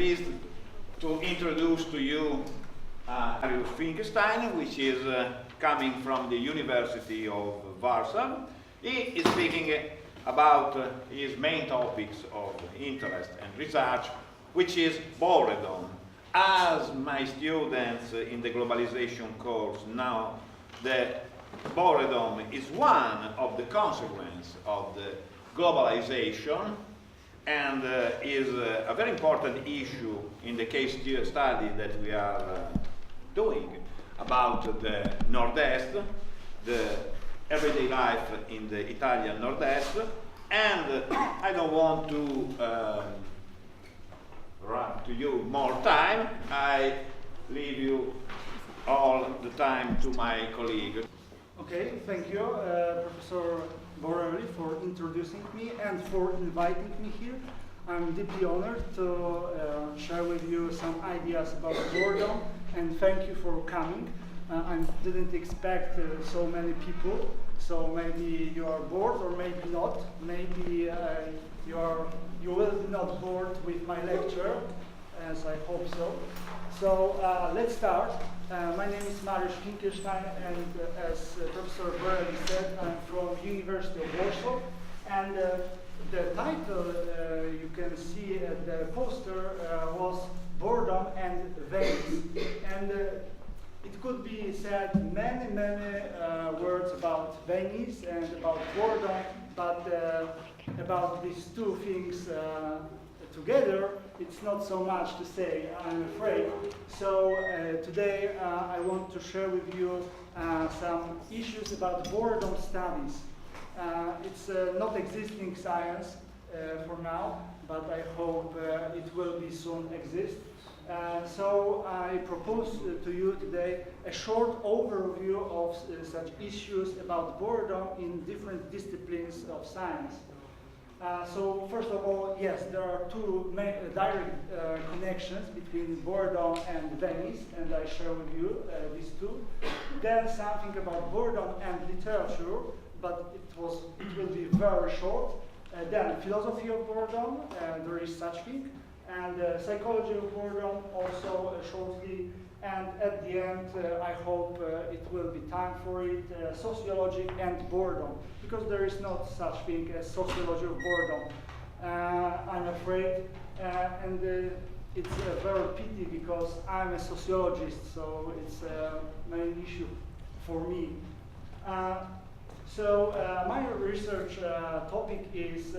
pleased to introduce to you Mariusz Finkielsztein, which is coming from the University of Warsaw. He is speaking about his main topics of interest and research, which is boredom. As my students in the globalization course know, the boredom is one of the consequences of the globalization and is a very important issue in the case study that we are doing about the Nord-Est, the everyday life in the Italian Nord-Est, and I don't want to run to you more time. I leave you all the time to my colleague. Okay, thank you, Professor Borelli, for introducing me and for inviting me here. I'm deeply honored to share with you some ideas about boredom, and thank you for coming. I didn't expect so many people, so maybe you are bored or maybe not. Maybe you will be not bored with my lecture, as I hope so. So let's start. My name is Mariusz Finkielsztein, and as Professor Borelli said, I'm from University of Warsaw. And the title you can see at the poster was Boredom and Venice. And it could be said many words about Venice and about boredom, but about these two things together, it's not so much to say, I'm afraid. So today I want to share with you some issues about boredom studies. It's not existing science for now, but I hope it will be soon exist. So I propose to you today a short overview of such issues about boredom in different disciplines of science. So first of all, yes, there are two direct connections between boredom and Venice, and I share with you these two. Then something about boredom and literature, but it will be very short. Then philosophy of boredom, there is such thing, and psychology of boredom also shortly. And at the end, I hope it will be time for it, sociology and boredom, because there is not such thing as sociology of boredom, I'm afraid. And it's a very pity because I'm a sociologist, so it's a main issue for me. So my research topic is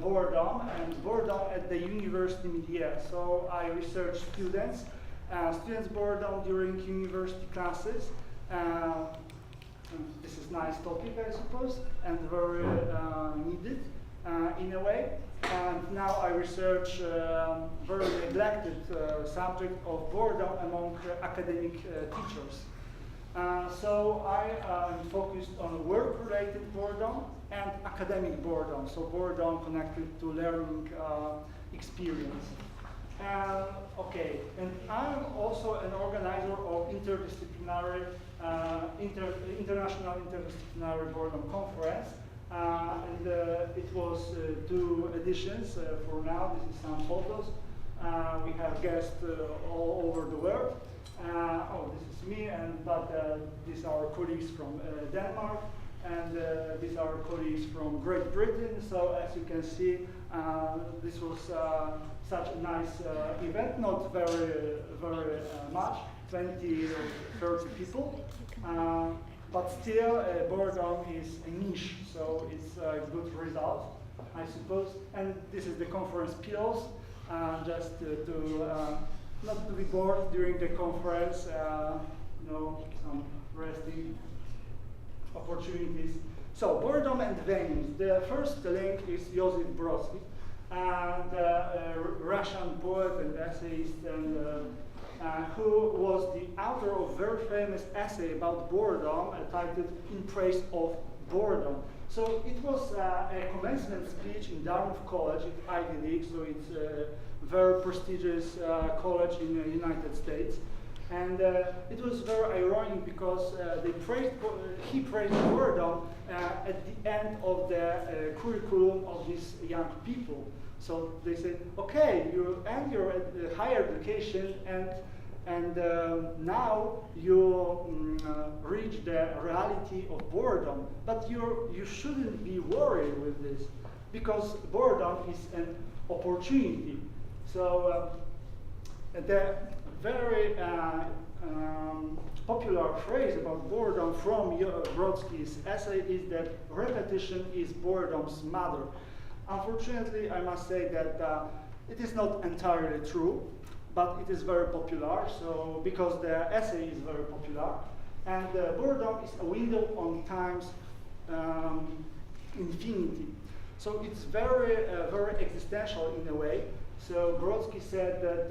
boredom, and boredom at the university media. So I research students boredom during university classes. This is a nice topic, I suppose, and very needed in a way. And now I research very neglected subject of boredom among academic teachers. So I am focused on work-related boredom and academic boredom, so boredom connected to learning experience. Okay, and I'm also an organizer of interdisciplinary, international interdisciplinary boredom conference, and it was 2 editions for now. This is some photos. We have guests all over the world. This is me, but these are colleagues from Denmark, and these are colleagues from Great Britain. So as you can see, this was such a nice event, not very much, 20 or 30 people, but still boredom is a niche, so it's a good result, I suppose. And this is the conference pills, just to not to be bored during the conference, some resting opportunities. So boredom and Venice. The first link is Joseph Brodsky, the Russian poet and essayist, and who was the author of a very famous essay about boredom, titled "In Praise of Boredom." So it was a commencement speech in Dartmouth College, Ivy League, so it's a very prestigious college in the United States. And it was very ironic because he praised boredom at the end of the curriculum of these young people. So they say, okay, you end your higher education and now you reach the reality of boredom, but you shouldn't be worried with this because boredom is an opportunity. So the very popular phrase about boredom from Brodsky's essay is that repetition is boredom's mother. Unfortunately, I must say that it is not entirely true, but it is very popular, so because the essay is very popular, and boredom is a window on time's infinity. So it's very existential in a way. So Brodsky said that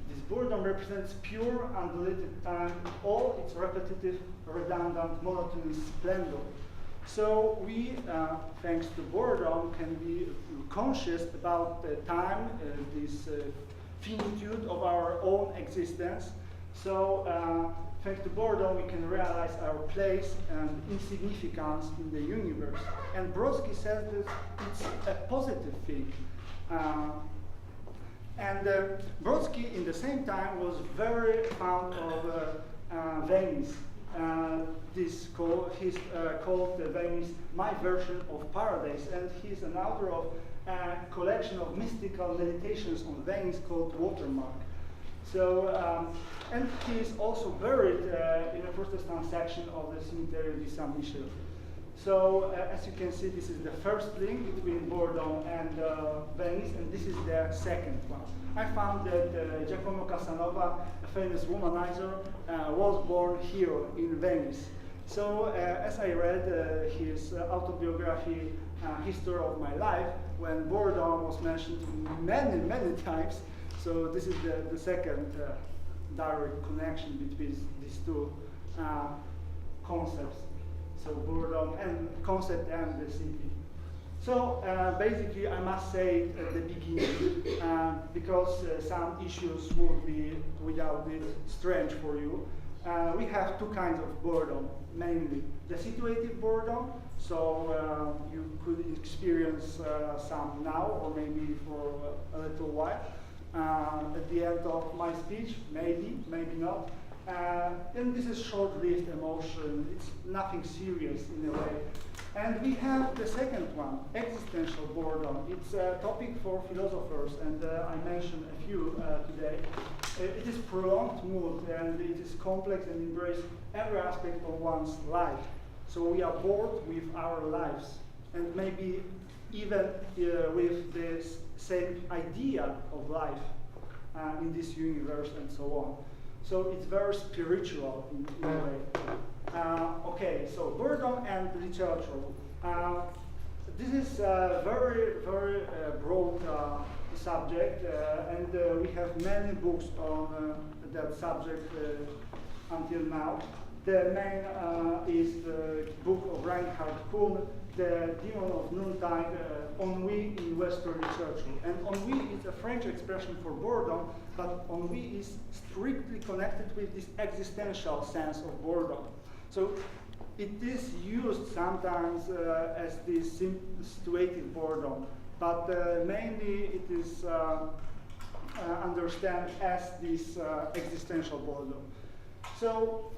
this boredom represents pure, undiluted time, all its repetitive, redundant, monotonous splendor. So we, thanks to boredom, can be conscious about the time, this finitude of our own existence. So thanks to boredom, we can realize our place and insignificance in the universe. And Brodsky says that it's a positive thing. Brodsky, in the same time, was very fond of Venice. He's called Venice my version of paradise, and he's an author of a collection of mystical meditations on Venice called Watermark. So, and he is also buried in a Protestant section of the Cemetery de Saint-Michel. So, as you can see, this is the first link between boredom and Venice, and this is the second one. I found that Giacomo Casanova, a famous womanizer, was born here in Venice. So, as I read his autobiography, History of My Life, when boredom was mentioned many times, so this is the second direct connection between these two concepts. So boredom and concept and the city. So basically, I must say at the beginning, because some issues would be without it strange for you. We have two kinds of boredom, mainly the situative boredom. So you could experience some now, or maybe for a little while. At the end of my speech, maybe not. And this is short-lived emotion. It's nothing serious in a way. And we have the second one, existential boredom. It's a topic for philosophers, and I mentioned a few today. It is prolonged mood, and it is complex and embraces every aspect of one's life. So we are bored with our lives, and maybe even with this same idea of life in this universe and so on. So it's very spiritual in a way. Okay, so boredom and literature. This is a very broad subject, and we have many books on that subject until now. The main is the book of Reinhard Kuhn, The Demon of Noontide, ennui in Western literature. And ennui is a French expression for boredom, but ennui is strictly connected with this existential sense of boredom. So it is used sometimes as this situative boredom, but mainly it is understood as this existential boredom. So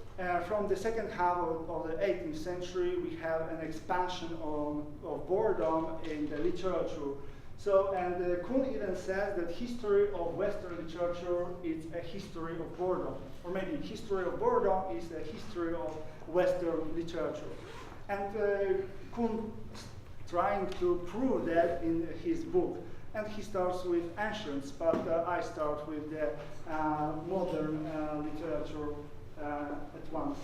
from the second half of the 18th century, we have an expansion of boredom in the literature. So, and Kuhn even says that history of Western literature is a history of boredom, or maybe history of boredom is a history of Western literature. And Kuhn trying to prove that in his book. And he starts with ancients, but I start with the modern literature at once.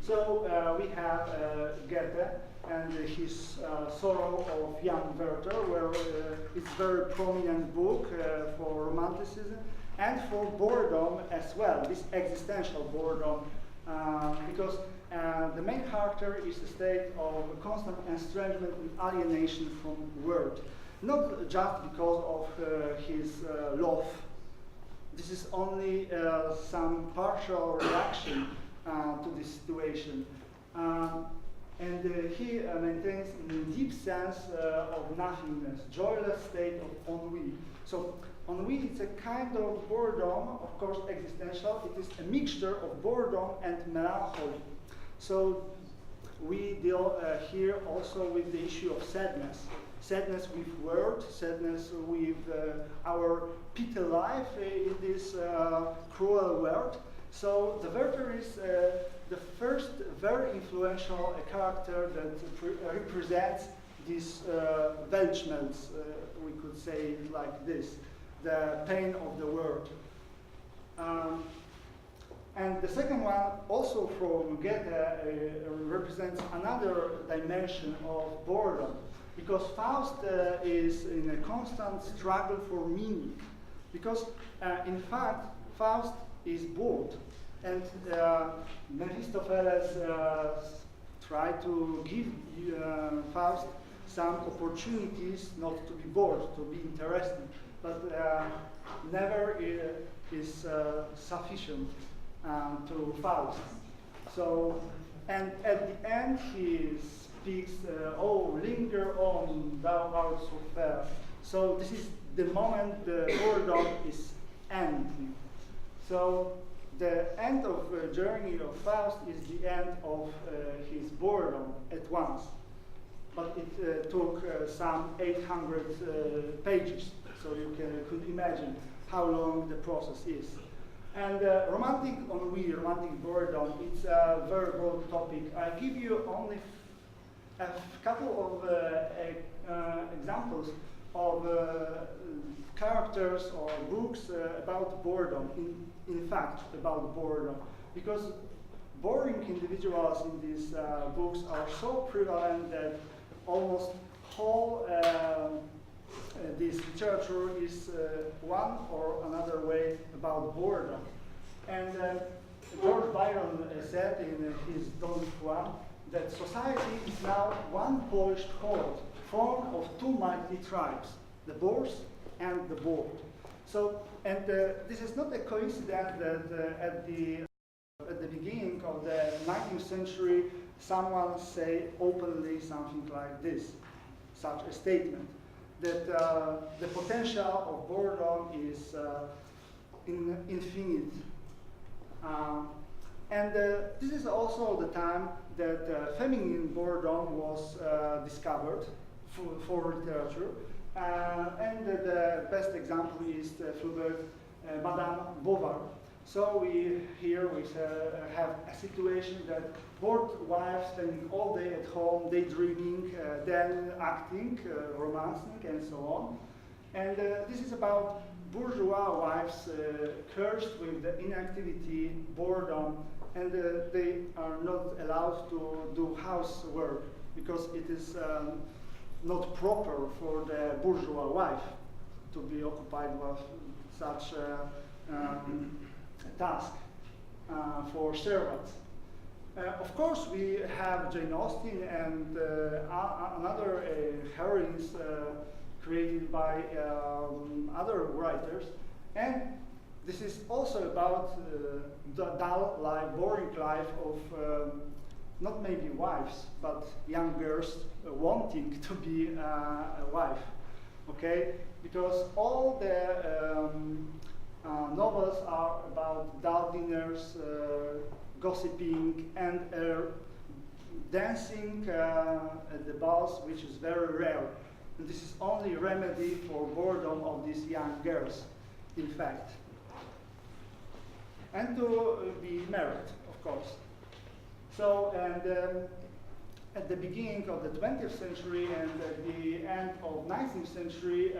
So we have Goethe and his Sorrow of Young Werther, where it's a very prominent book for Romanticism and for boredom as well, this existential boredom, because the main character is a state of constant estrangement and alienation from the world, not just because of his love. This is only some partial reaction to this situation. And he maintains a deep sense of nothingness, joyless state of ennui. So ennui is a kind of boredom, of course existential. It is a mixture of boredom and melancholy. So we deal here also with the issue of sadness. Sadness with world, sadness with our petty life in this cruel world. So the Werther is the first very influential character that represents this Weltschmerz, we could say it like this, the pain of the world. And the second one, also from Goethe, represents another dimension of boredom, because Faust is in a constant struggle for meaning. Because, in fact, Faust is bored, and Mephistopheles tried to give Faust some opportunities not to be bored, to be interesting, but never is sufficient to Faust. So, and at the end he speaks, "Oh, linger on, thou art so fair." So this is the moment the boredom is ending. So the end of the journey of Faust is the end of his boredom at once. But it took some 800 pages, so you could imagine how long the process is. And romantic ennui, romantic boredom, it's a very broad topic. I give you only a couple of examples of characters or books about boredom, in fact, about boredom. Because boring individuals in these books are so prevalent that almost whole this literature is one or another way about boredom. And George Byron said in his Don Juan that society is now one polished whole, formed of two mighty tribes, the bores and the bored. So, and this is not a coincidence that at the beginning of the 19th century, someone say openly something like this, such a statement, that the potential of boredom is infinite. And this is also the time that feminine boredom was discovered for literature. And the best example is Flaubert, Madame Bovary. So here we have a situation that bored wives spending all day at home, daydreaming, then acting, romancing, and so on. And this is about bourgeois wives cursed with the inactivity, boredom, and they are not allowed to do housework because it is not proper for the bourgeois wife to be occupied with such task for servants. Of course, we have Jane Austen and another heroines created by other writers, and this is also about the dull life, boring life of not maybe wives, but young girls wanting to be a wife. Okay, because all the novels are about dull dinners, gossiping, and dancing at the balls, which is very rare. And this is only a remedy for boredom of these young girls, in fact. And to be married, of course. So, and at the beginning of the 20th century and at the end of 19th century,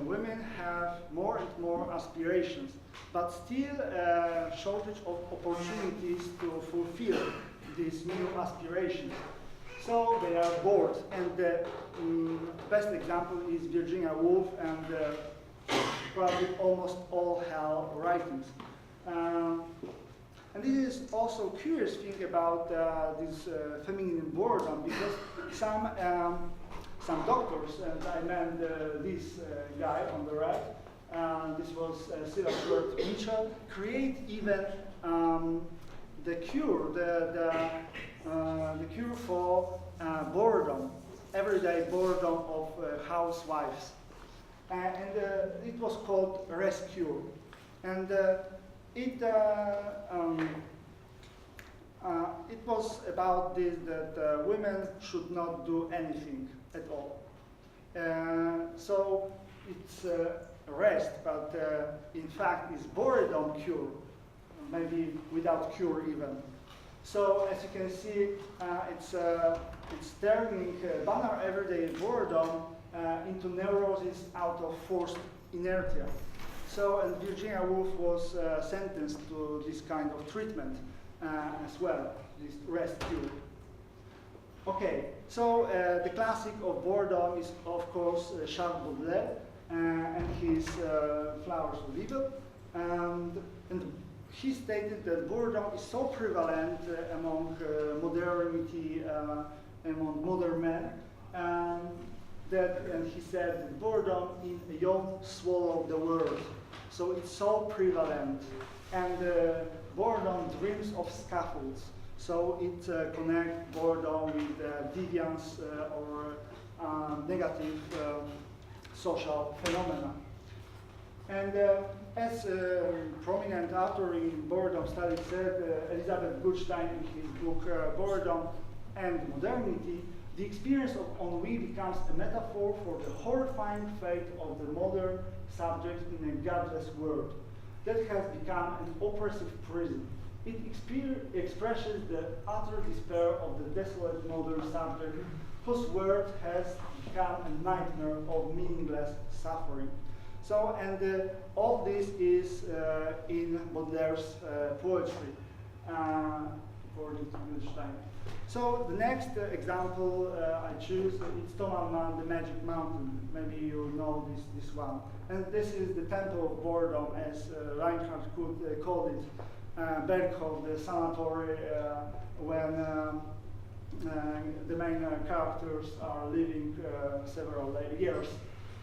women have more and more aspirations, but still a shortage of opportunities to fulfill these new aspirations. So they are bored, and the best example is Virginia Woolf and probably almost all her writings. And this is also a curious thing about this feminine boredom, because some doctors, and I meant this guy on the right, this was Stuart Mitchell, create even the cure, the cure for boredom, everyday boredom of housewives. And it was called rest cure. And it was about this, that women should not do anything at all. So it's rest, but in fact it's boredom cure, maybe without cure even. So as you can see, it's turning banal everyday boredom into neurosis out of forced inertia. So, and Virginia Woolf was sentenced to this kind of treatment as well, this rest cure. Okay, so the classic of boredom is, of course, Charles Baudelaire and his Flowers of Evil. And he stated that boredom is so prevalent among modernity, among modern men, and he said that boredom in a yawn swallowed the world. So it's so prevalent. And boredom dreams of scaffolds. So it connects boredom with deviance or negative social phenomena. And as a prominent author in boredom studies said, Elizabeth Goodstein in his book Boredom and Modernity, the experience of ennui becomes a metaphor for the horrifying fate of the modern subject in a godless world that has become an oppressive prison. It expresses the utter despair of the desolate modern subject whose world has become a nightmare of meaningless suffering. So, and all this is in Baudelaire's poetry, according to Goodstein. So the next example I choose is Thomas Mann, The Magic Mountain. Maybe you know this one. And this is the temple of boredom, as Reinhard could call it, Berghof, the sanatory, when the main characters are living several years.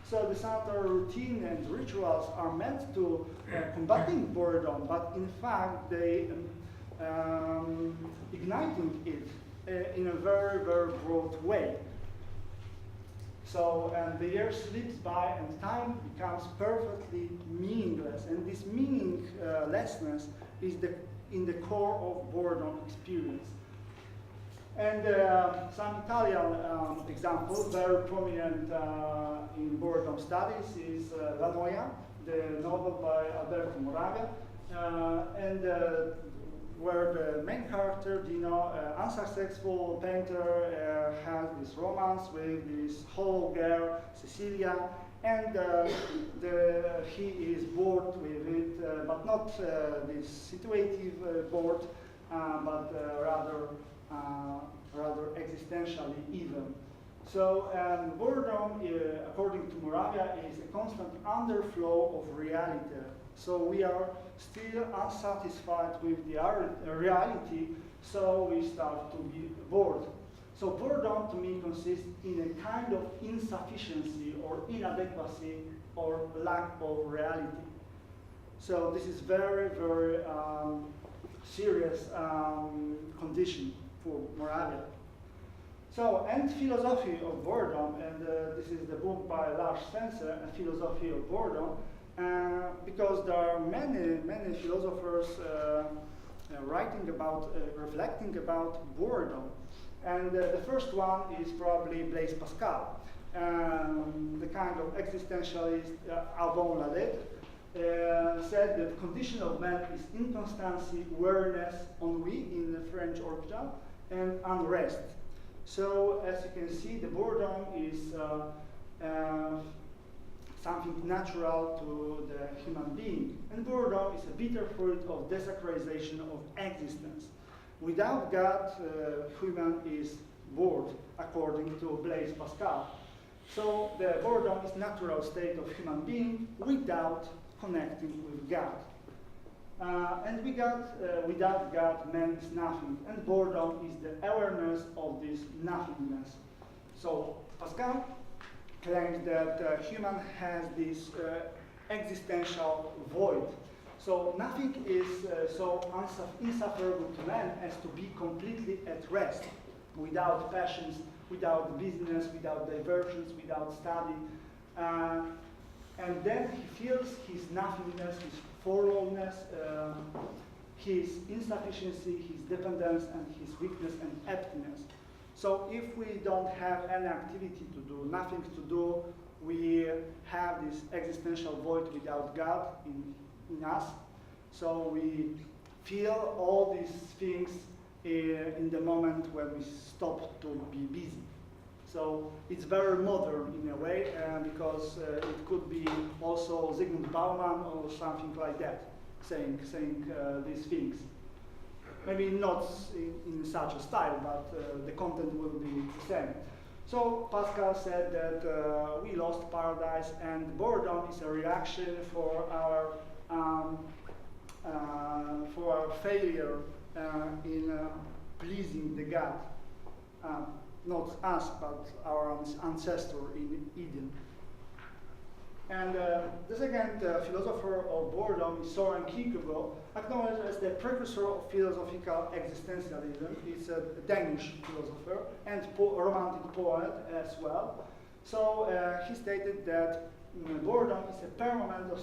So the sanatory routine and rituals are meant to combating boredom, but in fact they igniting it in a very, very broad way. So, and the year slips by and time becomes perfectly meaningless. And this meaninglessness is in the core of boredom experience. And some Italian examples, very prominent in boredom studies, is La Noia, the novel by Alberto Moravia, where the main character, Dino, unsuccessful painter, has this romance with this whole girl, Cecilia, and he is bored with it, but not this situative bored, but rather existentially even. So boredom, according to Moravia, is a constant underflow of reality. So we are still unsatisfied with the reality, so we start to be bored. So boredom to me consists in a kind of insufficiency or inadequacy or lack of reality. So this is very, very serious condition for Moravia. So, and philosophy of boredom, and this is the book by Lars Spencer, A Philosophy of Boredom, because there are many philosophers writing about, reflecting about boredom. And the first one is probably Blaise Pascal, the kind of existentialist avant la lettre, said that the condition of man is inconstancy, weariness, ennui in the French original, and unrest. So, as you can see, the boredom is something natural to the human being. And boredom is a bitter fruit of desacralization of existence. Without God, human is bored, according to Blaise Pascal. So the boredom is natural state of human being without connecting with God. And without God, man is nothing. And boredom is the awareness of this nothingness. So Pascal claims that human has this existential void. So nothing is so insufferable to man as to be completely at rest, without passions, without business, without diversions, without study. And then he feels his nothingness, his forlornness, his insufficiency, his dependence, and his weakness and emptiness. So if we don't have any activity to do, nothing to do, we have this existential void without God in us. So we feel all these things in the moment when we stop to be busy. So it's very modern in a way, because it could be also Zygmunt Bauman or something like that, saying these things. Maybe not in such a style, but the content will be the same. So Pascal said that we lost paradise, and boredom is a reaction for our failure in pleasing the God. Not us, but our ancestor in Eden. And the second philosopher of boredom is Søren Kierkegaard, acknowledged as the precursor of philosophical existentialism. He's a Danish philosopher and romantic poet as well. So he stated that boredom is a permanent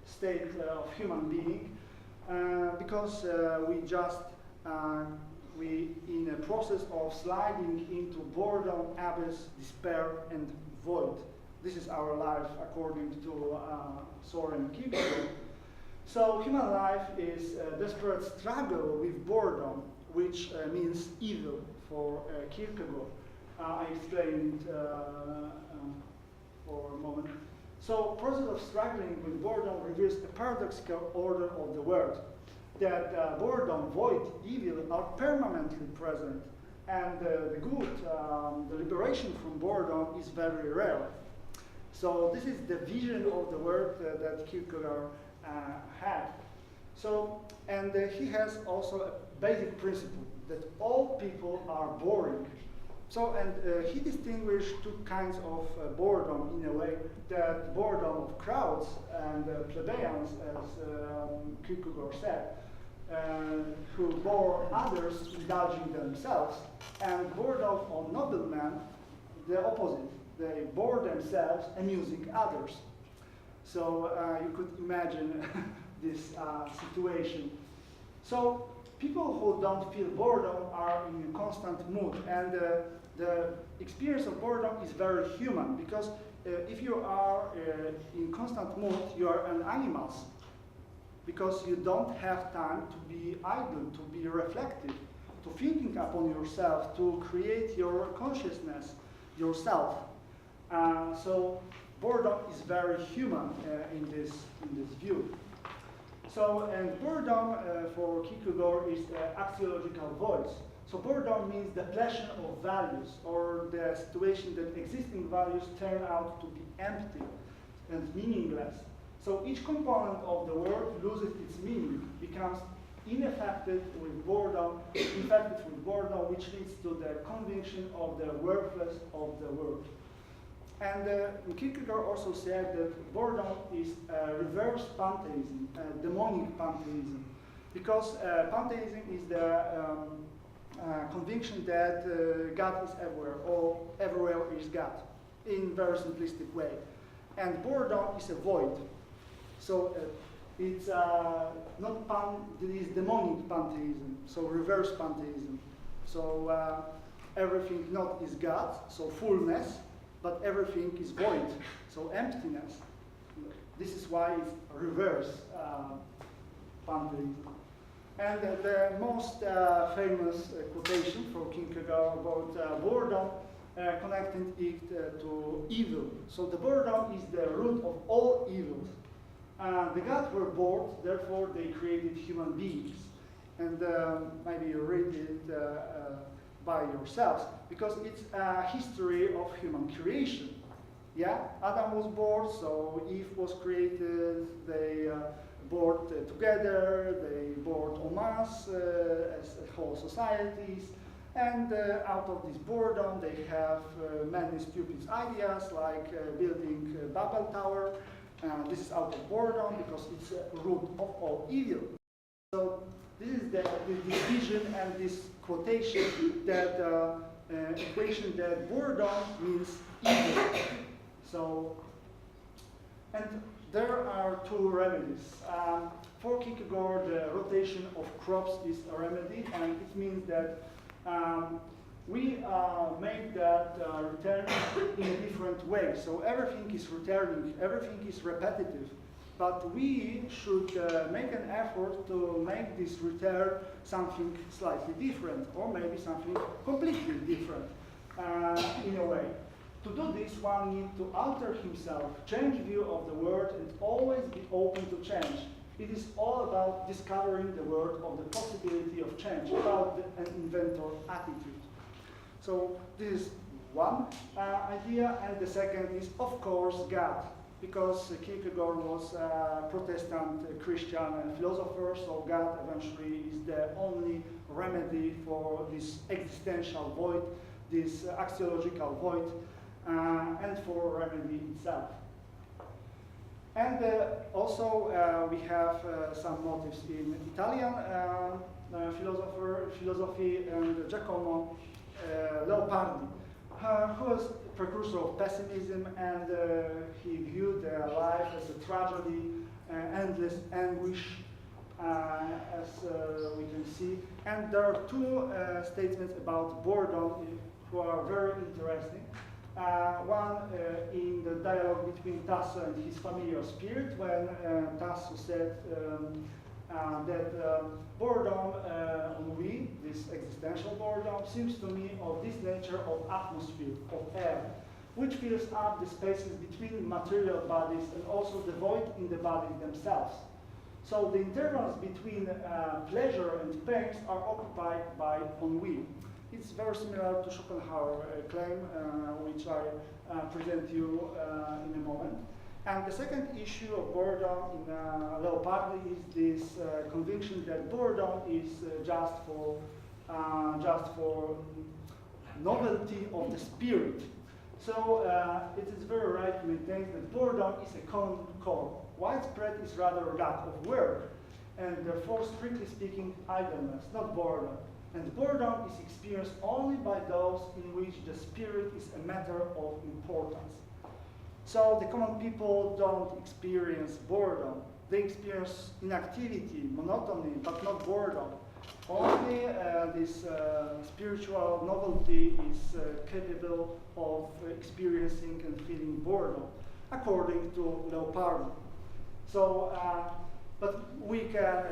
state of human being, because we in a process of sliding into boredom, abyss, despair, and void. This is our life according to Søren Kierkegaard. So human life is a desperate struggle with boredom, which means evil for Kierkegaard. I explained it for a moment. So process of struggling with boredom reveals a paradoxical order of the world, that boredom, void, evil are permanently present, and the good, the liberation from boredom is very rare. So this is the vision of the world that Kierkegaard had. So, and he has also a basic principle that all people are boring. So, and he distinguished two kinds of boredom in a way, that boredom of crowds and plebeians, as Kierkegaard said, who bore others indulging themselves, and boredom of noblemen, the opposite. They bore themselves amusing others. So you could imagine this situation. So people who don't feel boredom are in a constant mood, and the experience of boredom is very human, because if you are in constant mood, you are an animal, because you don't have time to be idle, to be reflective, to thinking upon yourself, to create your consciousness yourself. So boredom is very human in this view. So, and boredom for Kierkegaard is axiological voice. So boredom means depletion of values, or the situation that existing values turn out to be empty and meaningless. So each component of the world loses its meaning, becomes infected with boredom, which leads to the conviction of the worthlessness of the world. And Kierkegaard also said that boredom is reverse pantheism, demonic pantheism, because pantheism is the conviction that God is everywhere, or everywhere is God, in very simplistic way. And boredom is a void. So it's not it is demonic pantheism, so reverse pantheism. So everything not is God, so fullness, but everything is void, so emptiness. This is why it's reverse pantheism. And the most famous quotation from Kierkegaard about boredom connecting it to evil. So the boredom is the root of all evils. The gods were bored, therefore they created human beings. And maybe you read it by yourselves, because it's a history of human creation. Yeah, Adam was bored, so Eve was created, they bored together, they bored en masse as whole societies, and out of this boredom they have many stupid ideas like building a Babel Tower, This is out of boredom because it's a root of all evil. So this is the vision and this quotation that equation that boredom means evil. So, and there are two remedies. For Kierkegaard, the rotation of crops is a remedy, and it means that we make that return in a different way. So everything is returning, everything is repetitive. But we should make an effort to make this return something slightly different, or maybe something completely different in a way. To do this, one needs to alter himself, change view of the world, and always be open to change. It is all about discovering the world of the possibility of change, about an inventor attitude. So this is one idea, and the second is, of course, God. Because Kierkegaard was a Protestant Christian philosopher, so God eventually is the only remedy for this existential void, this axiological void, and for remedy itself. And also we have some motives in Italian philosophy and Giacomo Leopardi, who was precursor of pessimism, and he viewed life as a tragedy, endless anguish, as we can see. And there are two statements about boredom who are very interesting. One in the dialogue between Tasso and his familiar spirit, when Tasso said that boredom, ennui, this existential boredom, seems to me of this nature of atmosphere, of air, which fills up the spaces between material bodies and also the void in the bodies themselves. So the intervals between pleasure and pains are occupied by ennui. It's very similar to Schopenhauer claim, which I present you in a moment. And the second issue of boredom in Leopardi is this conviction that boredom is just for novelty of the spirit. So it is very right to maintain that boredom is a common cause. Widespread is rather lack of work, and therefore, strictly speaking, idleness, not boredom. And boredom is experienced only by those in which the spirit is a matter of importance. So the common people don't experience boredom. They experience inactivity, monotony, but not boredom. Only this spiritual novelty is capable of experiencing and feeling boredom, according to Leopardi. So, but we can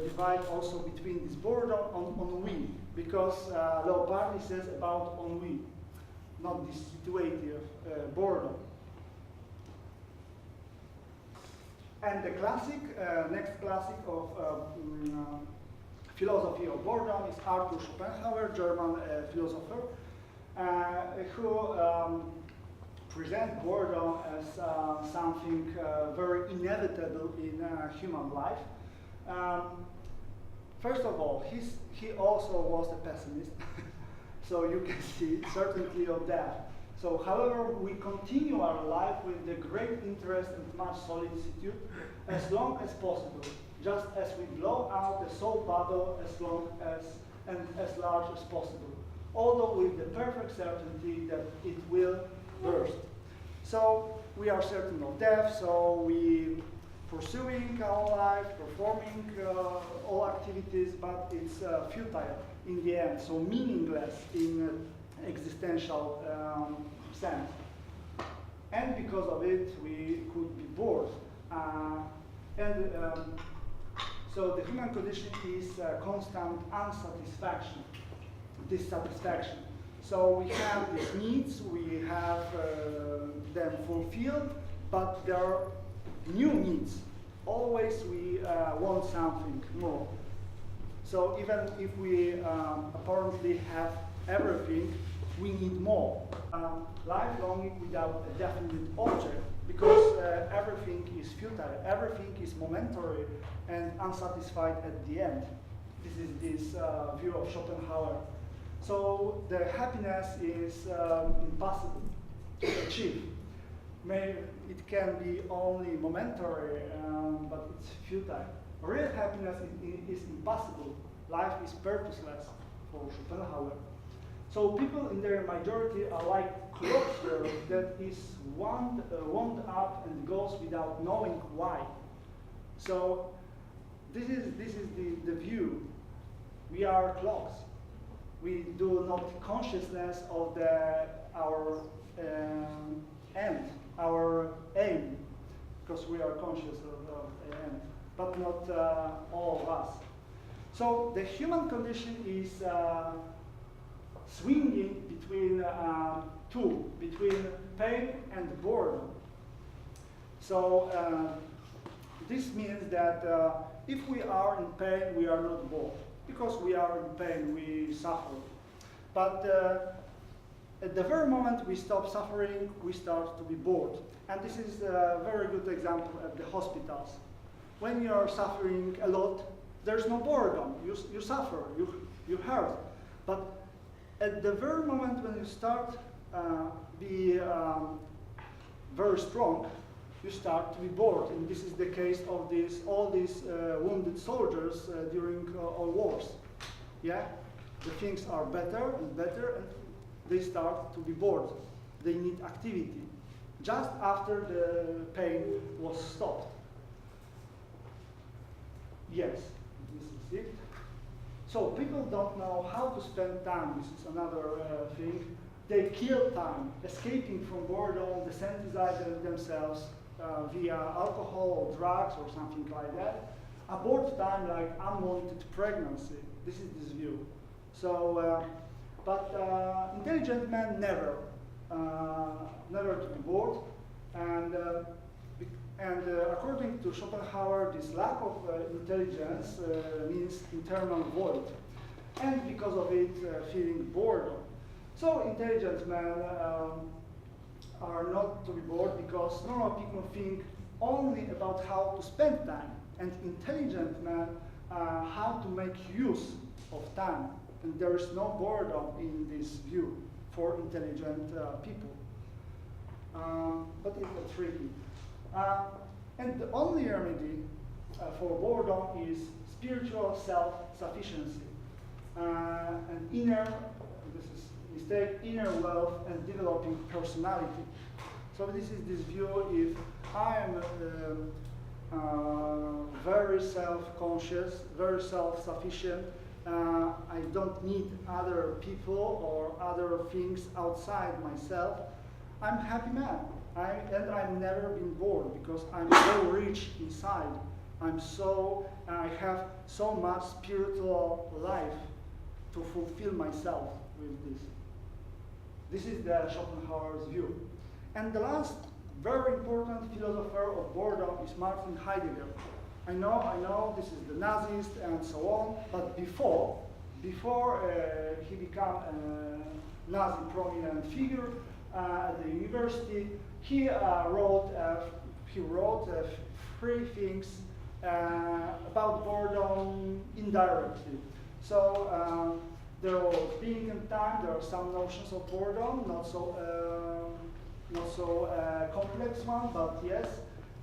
divide also between this boredom and ennui, because Leopardi says about ennui, not this situative boredom. And the classic, next classic of philosophy of boredom is Arthur Schopenhauer, German philosopher, who presents boredom as something very inevitable in human life. First of all, he also was a pessimist, so you can see certainty of that. So, however, we continue our life with the great interest and much solicitude as long as possible, just as we blow out the soap bubble as long as and as large as possible, although with the perfect certainty that it will burst. So we are certain of death, so we pursuing our life, performing all activities, but it's futile in the end, so meaningless in existential sense. And because of it, we could be bored. So the human condition is constant unsatisfaction, dissatisfaction. So we have these needs, we have them fulfilled, but there are new needs. Always we want something more. So even if we apparently have everything, we need more. Life longing without a definite object, because everything is futile, everything is momentary and unsatisfied at the end. This is this view of Schopenhauer. So the happiness is impossible to achieve. it can be only momentary, but it's futile. Real happiness is impossible. Life is purposeless for Schopenhauer. So people in their majority are like clocks that is wound up and goes without knowing why. So this is the view. We are clocks. We do not consciousness of our end, our aim, because we are conscious of the end, but not all of us. So the human condition is swinging between between pain and boredom. So this means that if we are in pain, we are not bored. Because we are in pain, we suffer. But at the very moment we stop suffering, we start to be bored. And this is a very good example at the hospitals. When you are suffering a lot, there's no boredom. You suffer, you hurt. But at the very moment when you start be very strong, you start to be bored. And this is the case of all these wounded soldiers during all wars. Yeah, the things are better and better, and they start to be bored. They need activity. Just after the pain was stopped. Yes, this is it. So people don't know how to spend time. This is another thing. They kill time, escaping from boredom, desensitize themselves via alcohol or drugs or something like that. Abort time like unwanted pregnancy. This is this view. So, but intelligent men never to be bored, and according to Schopenhauer, this lack of intelligence means internal void, and because of it, feeling boredom. So intelligent men are not to be bored because normal people think only about how to spend time, and intelligent men how to make use of time. And there is no boredom in this view for intelligent people. But it's tricky. And the only remedy for boredom is spiritual self-sufficiency. And this is mistake, inner wealth and developing personality. So this is this view. If I am very self-conscious, very self-sufficient, I don't need other people or other things outside myself, I'm a happy man. And I've never been bored because I'm so rich inside. I have so much spiritual life to fulfill myself with this. This is the Schopenhauer's view. And the last very important philosopher of boredom is Martin Heidegger. I know, this is the Nazist and so on, but before he became a Nazi prominent figure at the university, he wrote 3 things about boredom indirectly. So there was being in time. There are some notions of boredom, not so complex one, but yes.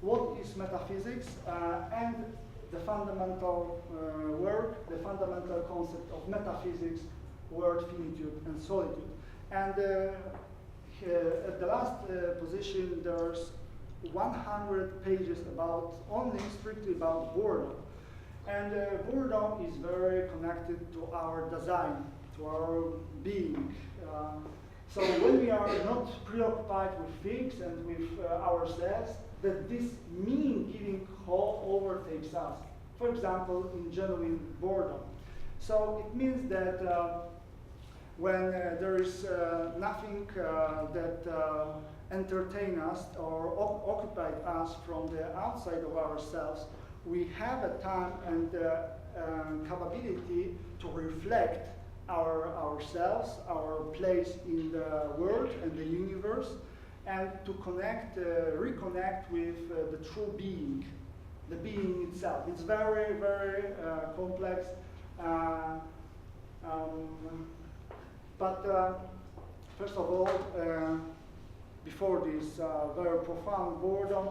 What is metaphysics and the fundamental work, the fundamental concept of metaphysics, word, finitude, and solitude. And at the last position, there's 100 pages about strictly about boredom. And boredom is very connected to our design, to our being. So when we are not preoccupied with things and with ourselves, that this meaning-giving whole overtakes us. For example, in genuine boredom. So it means that when there is nothing that entertain us or occupy us from the outside of ourselves, we have a time and capability to reflect ourselves, our place in the world and the universe, and to reconnect with the true being, the being itself. It's very, very complex. But first of all, before this very profound boredom,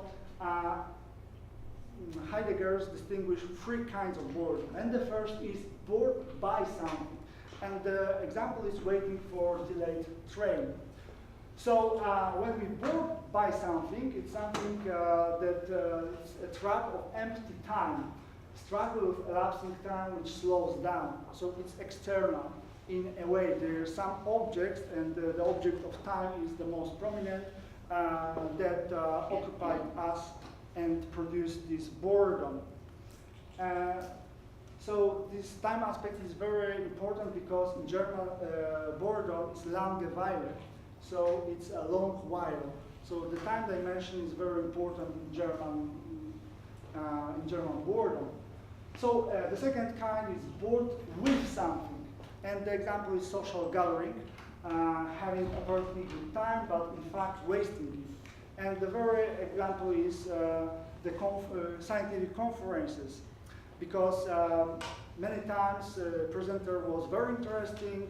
Heidegger distinguished three kinds of boredom. And the first is bored by something. And the example is waiting for delayed train. So when we bored by something, it's something that it's a track of empty time, struggle with elapsing time which slows down. So it's external in a way. There are some objects, and the object of time is the most prominent that occupied us and produced this boredom. So this time aspect is very important because in German boredom is Langeweile. So it's a long while. So the time dimension is very important in German boredom. So the second kind is bored with something. And the example is social gathering, having apparently good time, but in fact wasting it. And the very example is the scientific conferences, because many times the presenter was very interesting,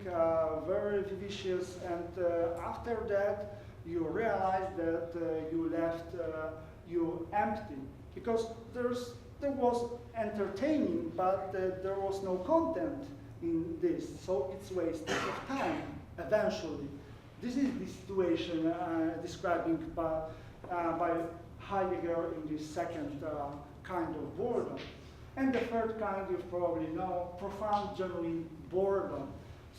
very vivacious, and after that you realize that you left you empty, because there was entertaining, but there was no content in this, so it's waste of time eventually. This is the situation describing by Heidegger in this second kind of boredom. And the third kind you probably know, profound genuine boredom.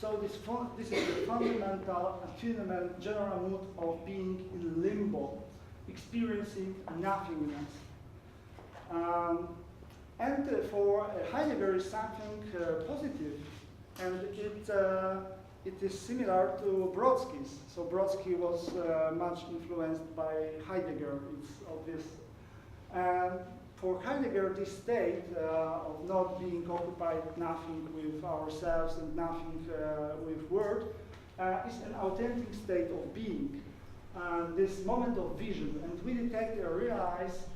So this is the fundamental attunement, general mood of being in limbo, experiencing nothingness. And for Heidegger is something positive, and it is similar to Brodsky's. So Brodsky was much influenced by Heidegger, it's obvious. And for Heidegger, this state of not being occupied nothing with ourselves and nothing with word is an authentic state of being. This moment of vision, and we detect and realize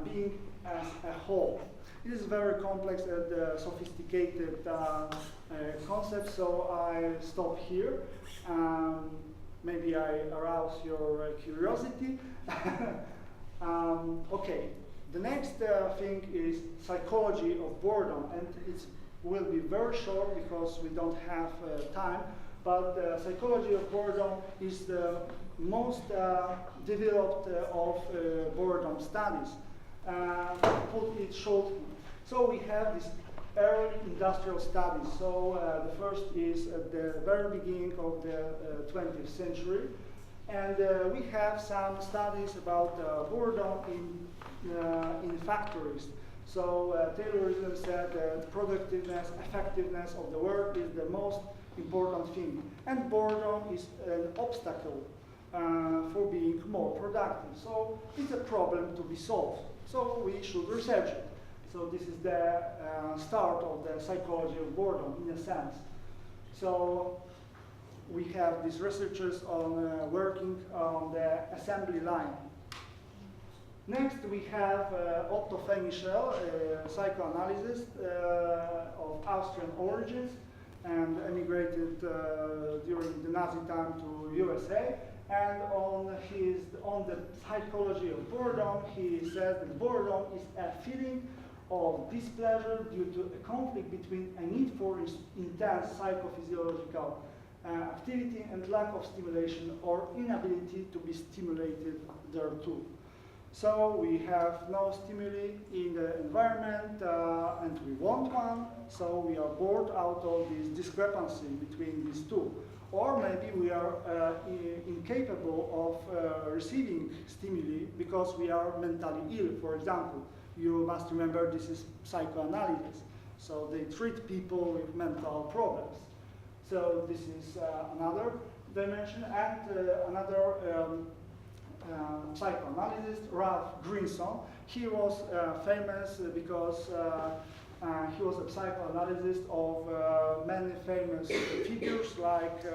being as a whole. It is very complex and sophisticated concept, so I stop here. Maybe I arouse your curiosity. Okay, the next thing is psychology of boredom, and it will be very short because we don't have time, but psychology of boredom is the most developed of boredom studies. Put it shortly. So we have this early industrial studies. So the first is at the very beginning of the 20th century. And we have some studies about boredom in factories. So Taylorism said that productiveness, effectiveness of the work is the most important thing. And boredom is an obstacle for being more productive. So it's a problem to be solved. So we should research it. So this is the start of the psychology of boredom, in a sense. So we have these researchers on working on the assembly line. Next, we have Otto Fenichel, a psychoanalyst of Austrian origins, and emigrated during the Nazi time to USA. And on the psychology of boredom, he said that boredom is a feeling of displeasure due to a conflict between a need for intense psychophysiological activity and lack of stimulation or inability to be stimulated thereto. So we have no stimuli in the environment and we want one, so we are bored out of this discrepancy between these two. Or maybe we are incapable of receiving stimuli because we are mentally ill, for example. You must remember this is psychoanalysis. So they treat people with mental problems. So this is another dimension. And another psychoanalyst, Ralph Grinson. He was famous because he was a psychoanalyst of many famous figures like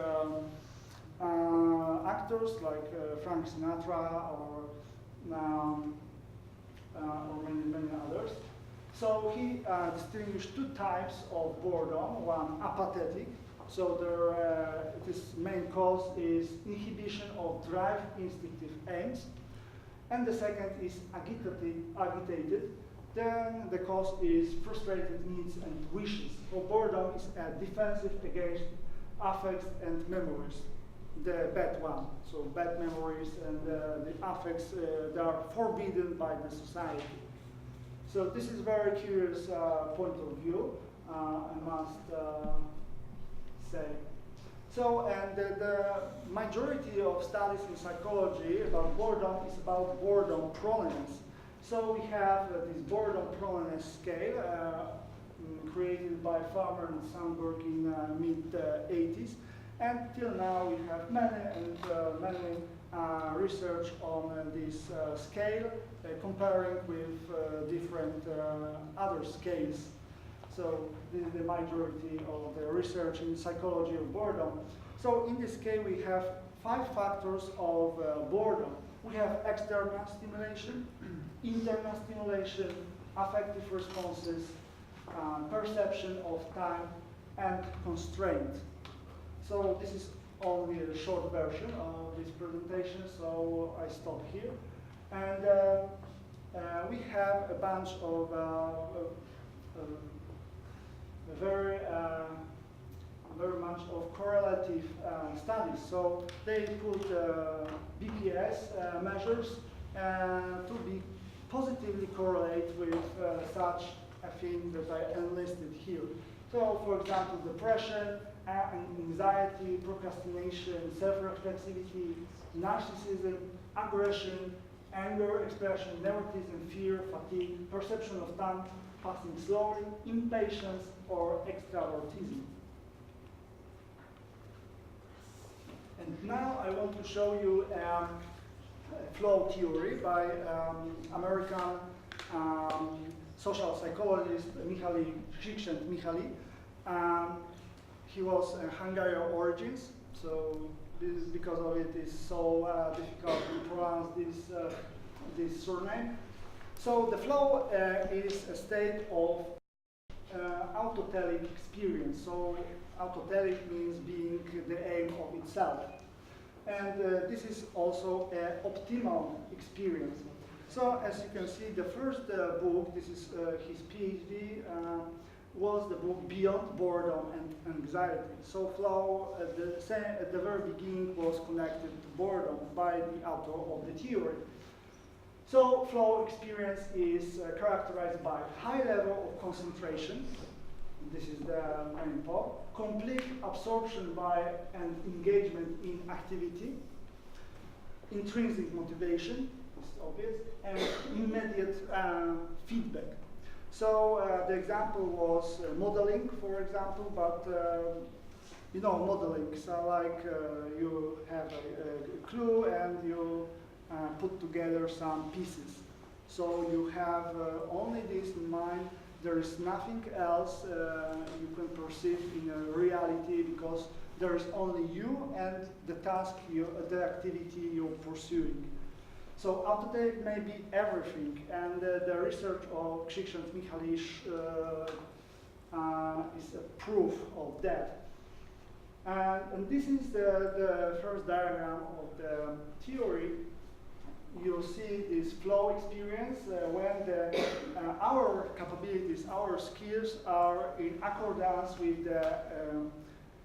actors like Frank Sinatra or many others. So he distinguished two types of boredom, one apathetic, So this main cause is inhibition of drive instinctive aims. And the second is agitated. Then the cause is frustrated needs and wishes. So boredom is a defensive against affects and memories, the bad one. So bad memories and the affects that are forbidden by the society. So this is a very curious point of view, I must say. So, and the majority of studies in psychology about boredom is about boredom proneness. So we have this boredom proneness scale created by Farmer and Sandberg in mid-80s. And till now we have many research on this scale, comparing with different other scales. So this is the majority of the research in psychology of boredom. So in this scale we have 5 factors of boredom. We have external stimulation, internal stimulation, affective responses, perception of time, and constraint. So this is only a short version of this presentation, so I stop here. And we have a bunch of very much of correlative studies. So they put BPS measures to be positively correlate with such a thing that I enlisted here. So, for example, depression, anxiety, procrastination, self-reflexivity, narcissism, aggression, anger, expression, neuroticism, fear, fatigue, perception of time passing slowly, impatience, or extravertism. And now I want to show you flow theory by American social psychologist Mihaly Csikszentmihalyi. He was Hungarian origins, so this, because of it is so difficult to pronounce this surname. So the flow is a state of autotelic experience. So autotelic means being the aim of itself. And this is also an optimal experience. So as you can see, the first book, this is his PhD, was the book Beyond Boredom and Anxiety. So flow at the very beginning was connected to boredom by the author of the theory. So flow experience is characterized by high level of concentration. This is the main part. Complete absorption by and engagement in activity. Intrinsic motivation, it's obvious, and immediate feedback. So the example was modeling, for example, but you know modeling. So like you have a clue and you put together some pieces. So you have only this in mind. There is nothing else you can perceive in a reality because there is only you and the task, the activity you're pursuing. So autotelic may be everything, and the research of Csikszentmihalyi is a proof of that. And this is the first diagram of the theory. You'll see this flow experience when our capabilities, our skills are in accordance with the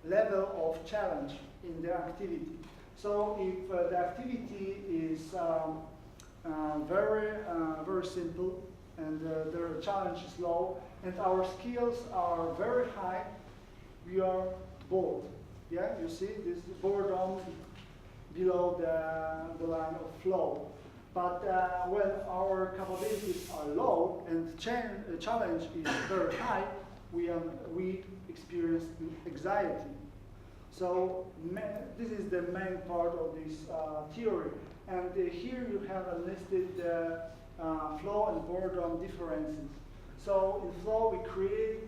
level of challenge in the activity. So if the activity is very simple and the challenge is low and our skills are very high, we are bored. Yeah, you see this boredom below the line of flow. But when our capabilities are low and challenge is very high, we experience anxiety. So this is the main part of this theory. And here you have listed the flow and boredom differences. So in flow we create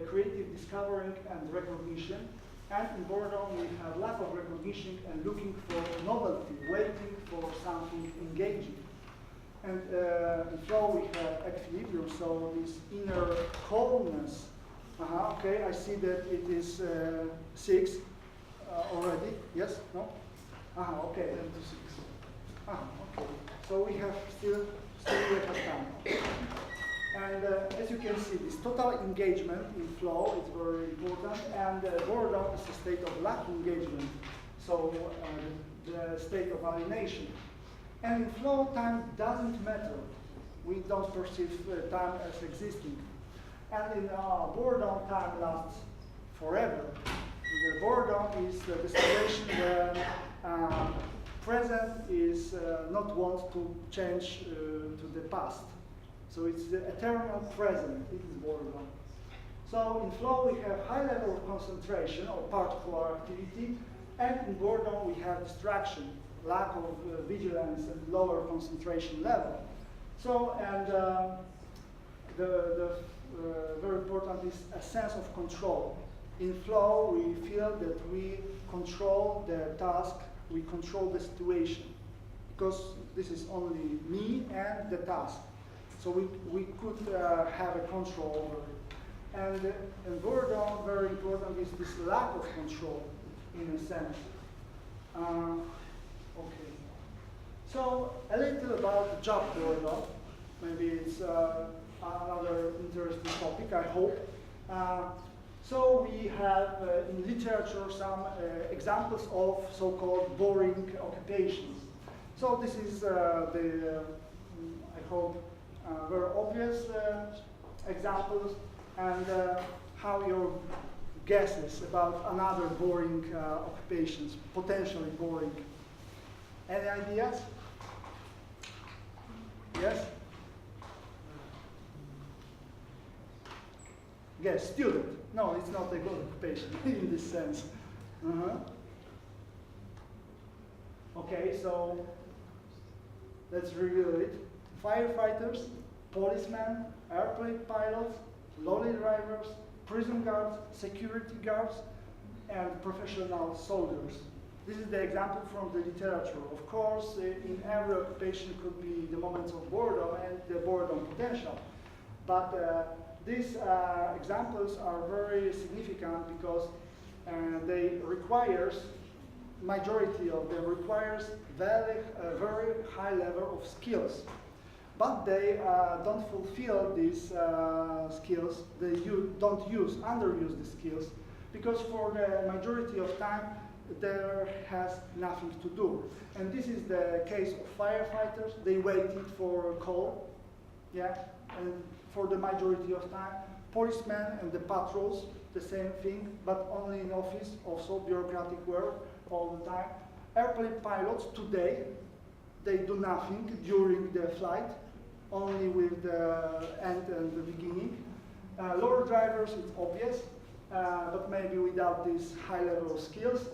creative discovering and recognition. And in boredom we have lack of recognition and looking for novelty, waiting for something engaging. And in flow we have equilibrium, so this inner calmness Okay, I see that it is 6 already. Yes? No? Okay. 10 to 6. Okay. So we have still we have time. And as you can see, this total engagement in flow is very important, and boredom is a state of lack engagement, so the state of alienation. And in flow, time doesn't matter. We don't perceive time as existing. And in boredom, time lasts forever. The boredom is the situation where present is not want to change to the past. So it's the eternal present, it is boredom. So in flow we have high level of concentration or particular activity, and in boredom we have distraction, lack of vigilance and lower concentration level. So, and the very important is a sense of control. In flow we feel that we control the task, we control the situation, because this is only me and the task. So we could have a control over it. And in boredom, very important is this lack of control, in a sense. Okay. So a little about job boredom. Maybe it's another interesting topic, I hope. So we have in literature some examples of so-called boring occupations. So this is I hope, very obvious examples, and how your guesses about another boring occupations, potentially boring. Any ideas? Yes? Yes, student. No, it's not a good occupation in this sense. Okay, so let's review it. Firefighters, policemen, airplane pilots, lorry drivers, prison guards, security guards, and professional soldiers. This is the example from the literature. Of course, in every occupation could be the moments of boredom and the boredom potential. But these examples are very significant because they requires, majority of them requires very high level of skills. But they don't fulfill these skills, they underuse the skills, because for the majority of time there has nothing to do. And this is the case of firefighters. They waited for a call, yeah, and for the majority of time. Policemen and the patrols, the same thing, but only in office, also bureaucratic work all the time. Airplane pilots today, they do nothing during the flight, only with the end and the beginning. Lorry drivers, it's obvious, but maybe without this high level of skills.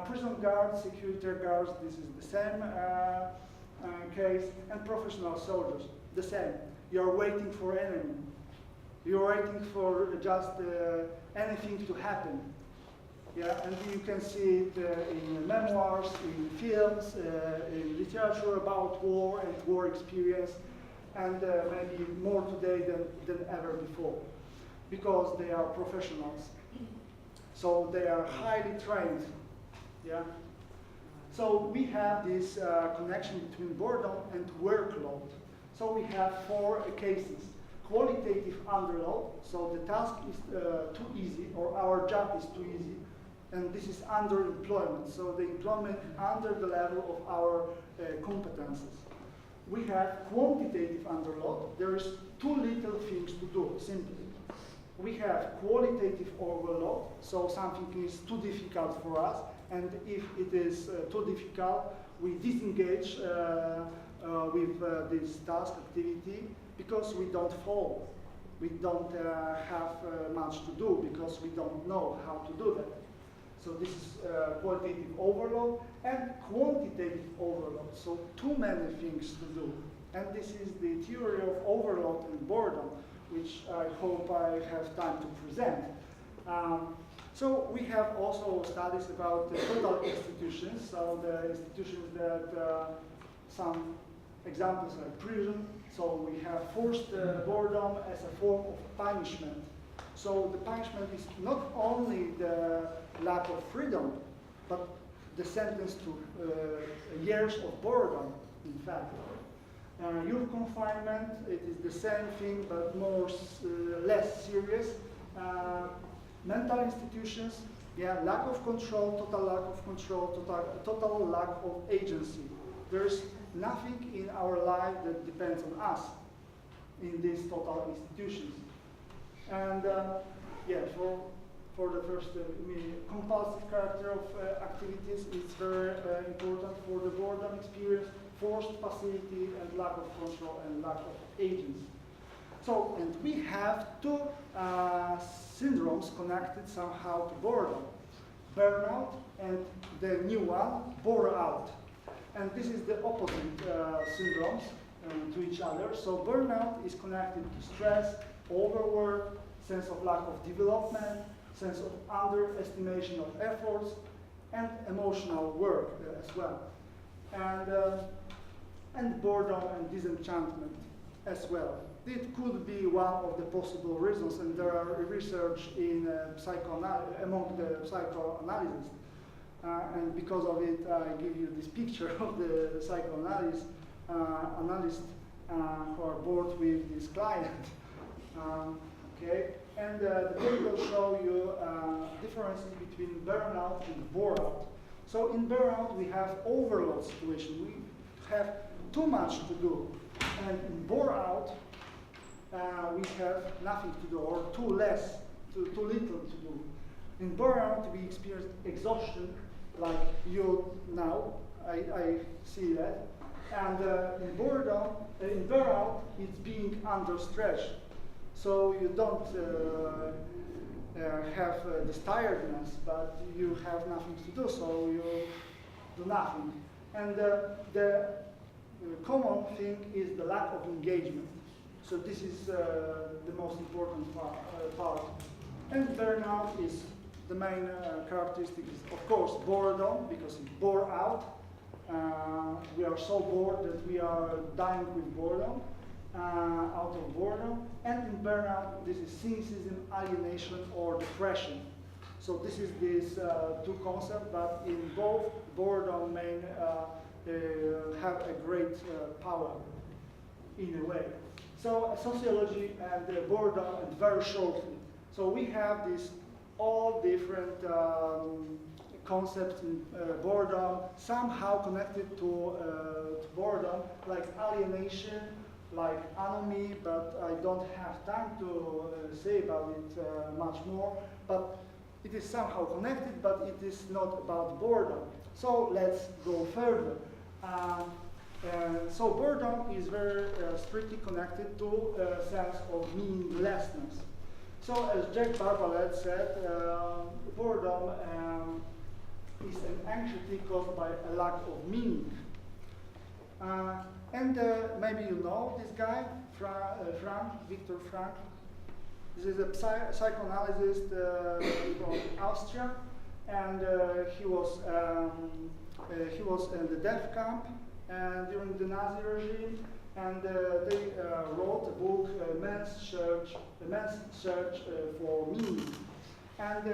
Prison guards, security guards, this is the same case. And professional soldiers, the same. You're waiting for enemy. You're waiting for just anything to happen. Yeah, and you can see it in memoirs, in films, in literature about war and war experience, and maybe more today than ever before, because they are professionals. So they are highly trained. Yeah. So we have this connection between boredom and workload. So we have 4 cases. Qualitative underload, so the task is too easy, or our job is too easy, and this is underemployment, so the employment under the level of our competences. We have quantitative underload. There is too little things to do, simply. We have qualitative overload, so something is too difficult for us, and if it is too difficult, we disengage with this task activity because we don't follow. We don't have much to do because we don't know how to do that. So this is qualitative overload and quantitative overload. So too many things to do. And this is the theory of overload and boredom, which I hope I have time to present. So we have also studies about the total institutions, so the institutions that some examples like prison. So we have forced boredom as a form of punishment. So the punishment is not only the lack of freedom, but the sentence to years of boredom, in fact. Your confinement, it is the same thing, but less serious. Mental institutions, yeah, lack of control, total lack of control, total lack of agency. There's nothing in our life that depends on us in these total institutions. And yeah, for the first, compulsive character of activities is very important for the boredom experience, forced passivity and lack of control and lack of agency. So, and we have two syndromes connected somehow to boredom. Burnout and the new one, bore out. And this is the opposite syndromes to each other. So burnout is connected to stress, overwork, sense of lack of development, sense of underestimation of efforts, and emotional work as well. And boredom and disenchantment as well. It could be one of the possible reasons, and there are research in among the psychoanalysts. And because of it, I give you this picture of the psychoanalyst who are bored with this client. Okay, and the paper will show you differences between burnout and bore-out. So in burnout, we have overload situation. We have too much to do, and in bore-out, we have nothing to do, or too little to do. In burnout, we experience exhaustion, like you now. I see that. And in burnout, it's being under stress. So you don't have this tiredness, but you have nothing to do, so you do nothing. And the common thing is the lack of engagement. So this is the most important part. And burnout is the main characteristic is, of course, boredom, because it's bore out. We are so bored that we are dying with boredom, out of boredom. And in burnout, this is cynicism, alienation, or depression. So this is these two concepts, but in both, boredom may have a great power, in a way. So sociology and boredom, and very shortly. So we have these all different concepts in boredom, somehow connected to boredom, like alienation, like anomie, but I don't have time to say about it much more. But it is somehow connected, but it is not about boredom. So let's go further. So boredom is very strictly connected to a sense of meaninglessness. So as Jack Barbalet said, boredom is an anxiety caused by a lack of meaning. And maybe you know this guy, Viktor Frankl. This is a psychoanalyst from Austria, and he was in the death camp during the Nazi regime, and they wrote a book, Man's Search for Meaning. And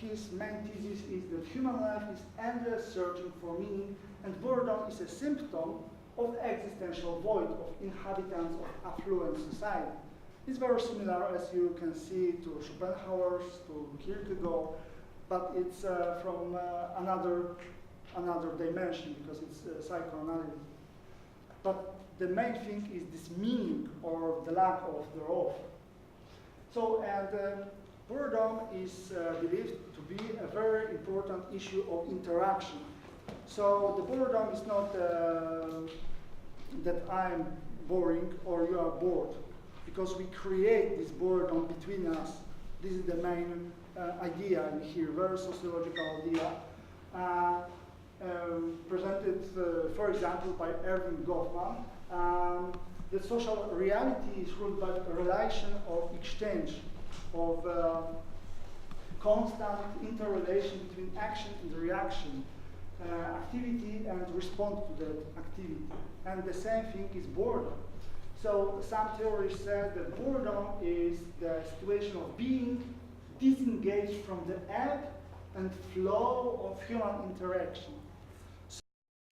his main thesis is that human life is endless searching for meaning, and boredom is a symptom of existential void of inhabitants of affluent society. It's very similar, as you can see, to Schopenhauer's, to Kierkegaard, but it's from another dimension, because it's psychoanalysis. But the main thing is this meaning, or the lack of thereof. So, and boredom is believed to be a very important issue of interaction. So the boredom is not that I'm boring or you are bored, because we create this boredom between us. This is the main idea in here, very sociological idea, presented, for example, by Erving Goffman. The social reality is ruled by a relation of exchange, of constant interrelation between action and reaction, activity and response to that activity. And the same thing is boredom. So some theorists said that boredom is the situation of being disengaged from the ebb and flow of human interaction. So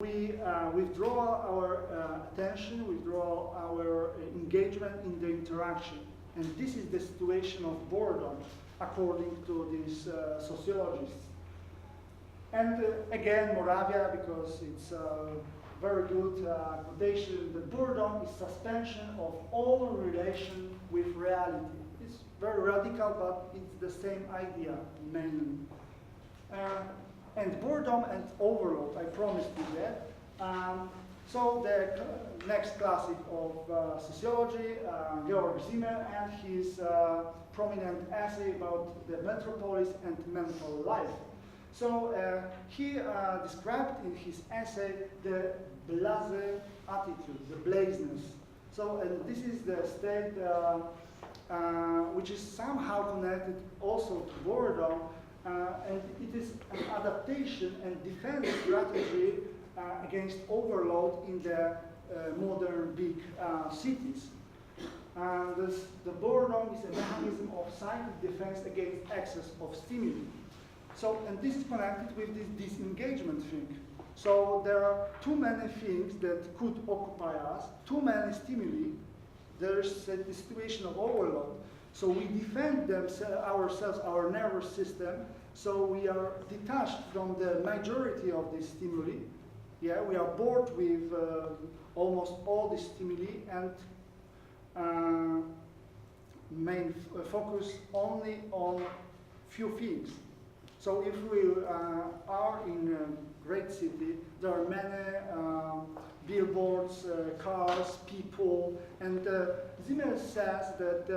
we withdraw our attention, withdraw our engagement in the interaction. And this is the situation of boredom, according to these sociologists. And again, Moravia, because it's a very good quotation, the boredom is suspension of all relation with reality. It's very radical, but it's the same idea, mainly. And boredom and overload, I promised you that. So the next classic of sociology, Georg Simmel, and his prominent essay about the metropolis and mental life. So he described in his essay the blase attitude, the blaseness. So and this is the state which is somehow connected also to boredom, and it is an adaptation and defense strategy against overload in the modern big cities. The boredom is a mechanism of psychic defense against excess of stimuli. So, and this is connected with this disengagement thing. So there are too many things that could occupy us, too many stimuli. There's the situation of overload. So we defend ourselves, our nervous system, so we are detached from the majority of these stimuli. Yeah, we are bored with almost all the stimuli and focus only on few things. So if we are in a great city, there are many billboards, cars, people, and Simmel says that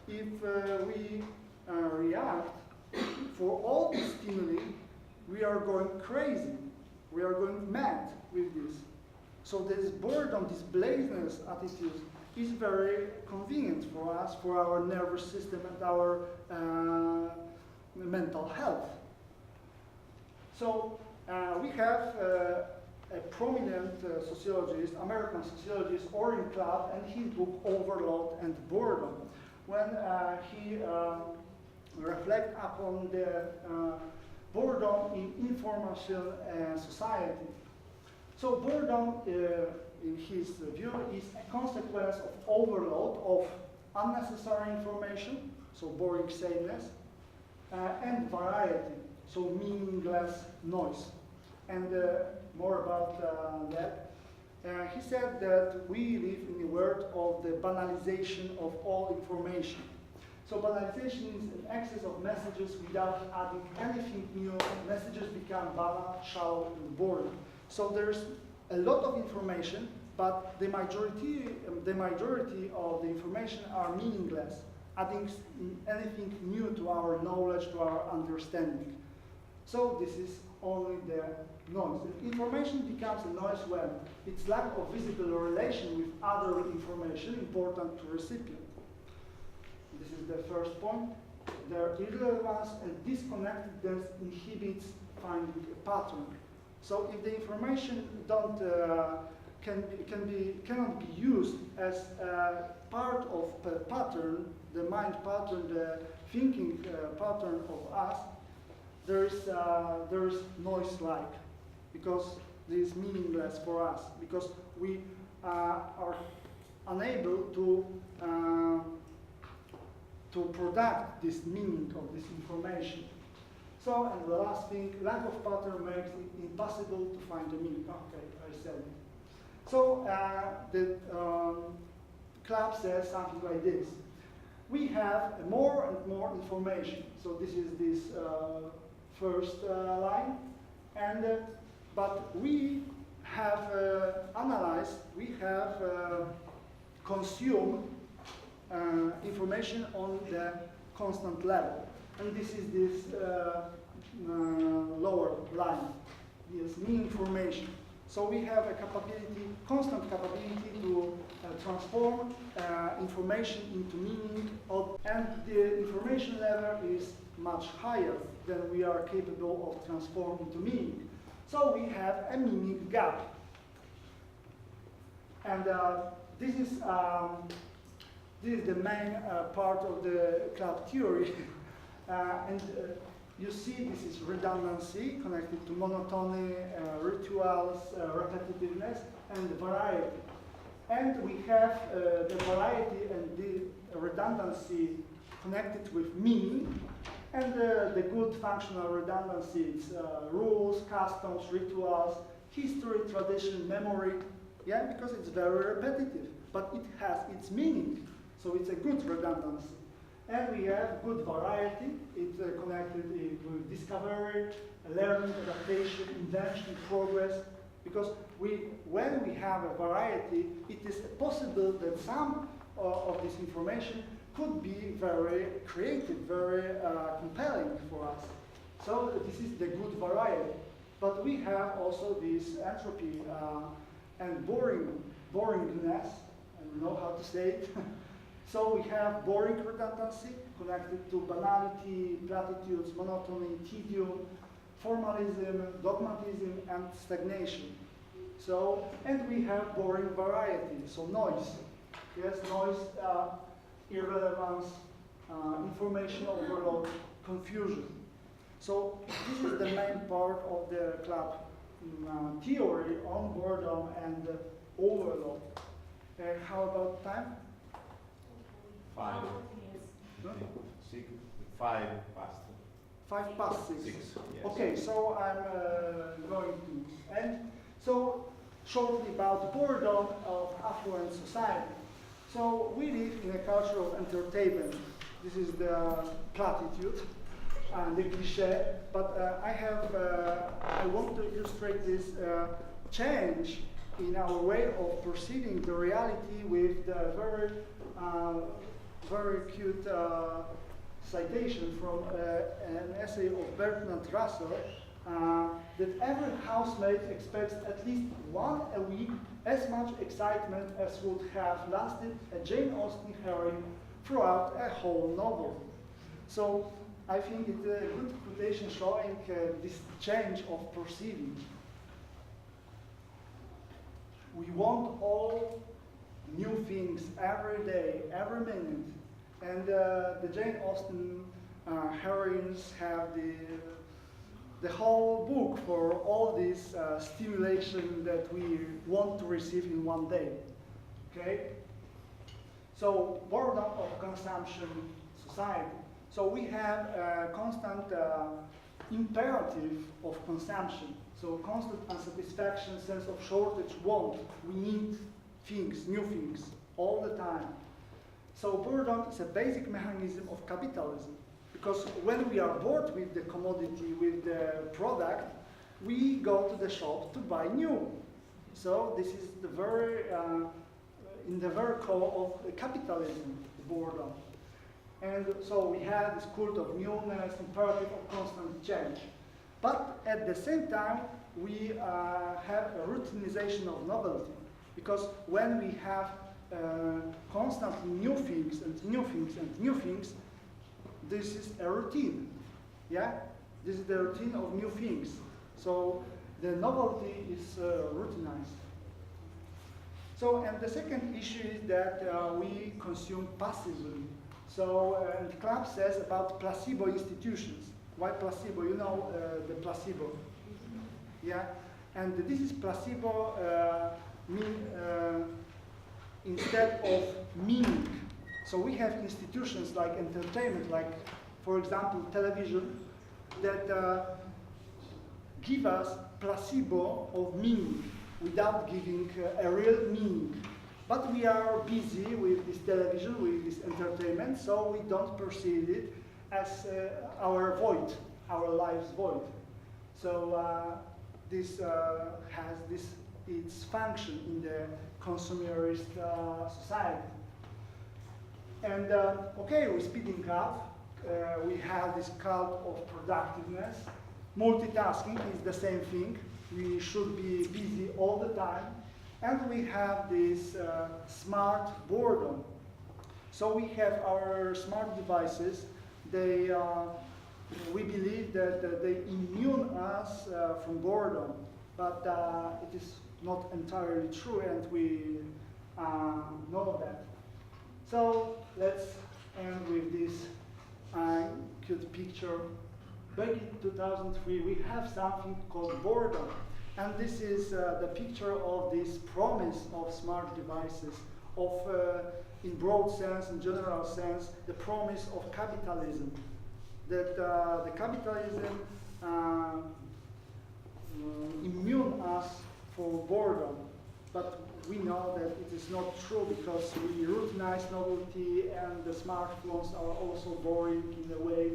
if we react for all the stimuli, we are going crazy. We are going mad with this. So this boredom, this blaseness attitude is very convenient for us, for our nervous system and our mental health. So we have a prominent sociologist, American sociologist, Orrin Clapp, and his book Overload and Boredom, when he reflects upon the boredom in information society. So boredom, in his view, is a consequence of overload of unnecessary information, so boring sameness, and variety, so meaningless noise. And more about that. He said that we live in a world of the banalization of all information. So banalization is an excess of messages without adding anything new. Messages become banal, shallow, and boring. So there's a lot of information, but the majority of the information are meaningless, adding anything new to our knowledge, to our understanding. So this is only the noise. The information becomes a noise when its lack of visible relation with other information important to recipient. This is the first point. Their irrelevance and disconnectedness inhibits finding a pattern. So if the information cannot be used as part of a pattern, the mind pattern, the thinking pattern of us, there is noise-like, because it is meaningless for us, because we are unable to product this meaning of this information. So, and the last thing, lack of pattern makes it impossible to find the meaning. Okay, I said it. So, the club says something like this. We have more and more information. So this is this first line. And, but we have analyzed, we have consumed information on the constant level. And this is this lower line, this mean information. So we have a capability, constant capability to transform information into meaning, and the information level is much higher than we are capable of transforming into meaning. So we have a meaning gap. And this is the main part of the club theory. And you see this is redundancy connected to monotony, rituals, repetitiveness, and variety. And we have the variety and the redundancy connected with meaning, and the good functional redundancy, it's rules, customs, rituals, history, tradition, memory, yeah, because it's very repetitive, but it has its meaning, so it's a good redundancy. And we have good variety, it's connected with discovery, learning, adaptation, invention, progress, because when we have a variety, it is possible that some of this information could be very creative, very compelling for us. So this is the good variety. But we have also this entropy and boringness, I don't know how to say it. So we have boring redundancy connected to banality, platitudes, monotony, tedium, formalism, dogmatism, and stagnation. So, and we have boring variety, so noise. Yes, noise, irrelevance, information overload, confusion. So this is the main part of the club theory on boredom and overload. How about time? 5. No? 6. 5 past. 5 past 6. 6. Yes. Okay, so I'm going to end. So shortly about boredom of affluent society. So we live in a culture of entertainment. This is the platitude and the cliché. But I want to illustrate this change in our way of perceiving the reality with the very cute citation from an essay of Bertrand Russell, that every housemaid expects at least one a week as much excitement as would have lasted a Jane Austen heroine throughout a whole novel. So I think it's a good quotation showing this change of perceiving. We want all new things every day, every minute. And the Jane Austen heroines have the whole book for all this stimulation that we want to receive in one day. Okay? So, boredom of consumption society. So we have a constant imperative of consumption. So constant unsatisfaction, sense of shortage, want. We need things, new things, all the time. So boredom is a basic mechanism of capitalism. Because when we are bored with the commodity, with the product, we go to the shop to buy new. So this is the very, in the very core of capitalism, boredom. And so we have this cult of newness, imperative of constant change. But at the same time, we have a routinization of novelty. Because when we have constantly new things and new things and new things, this is a routine. Yeah? This is the routine of new things. So the novelty is routinized. So, and the second issue is that we consume passively. So the club says about placebo institutions. Why placebo? You know the placebo. Yeah? And this is placebo instead of meaning. So we have institutions like entertainment, like, for example, television, that give us placebo of meaning without giving a real meaning. But we are busy with this television, with this entertainment, so we don't perceive it as our void, our life's void. So this has its function in the consumerist society. And okay, we're speeding up. We have this cult of productiveness. Multitasking is the same thing. We should be busy all the time. And we have this smart boredom. So we have our smart devices. They, we believe that they immune us from boredom. But it is not entirely true, and we know that. So let's end with this cute picture. Back in 2003, we have something called boredom. And this is the picture of this promise of smart devices, of, in broad sense, in general sense, the promise of capitalism. That the capitalism immune us for boredom. But we know that it is not true because we routinize novelty and the smartphones are also boring in a way,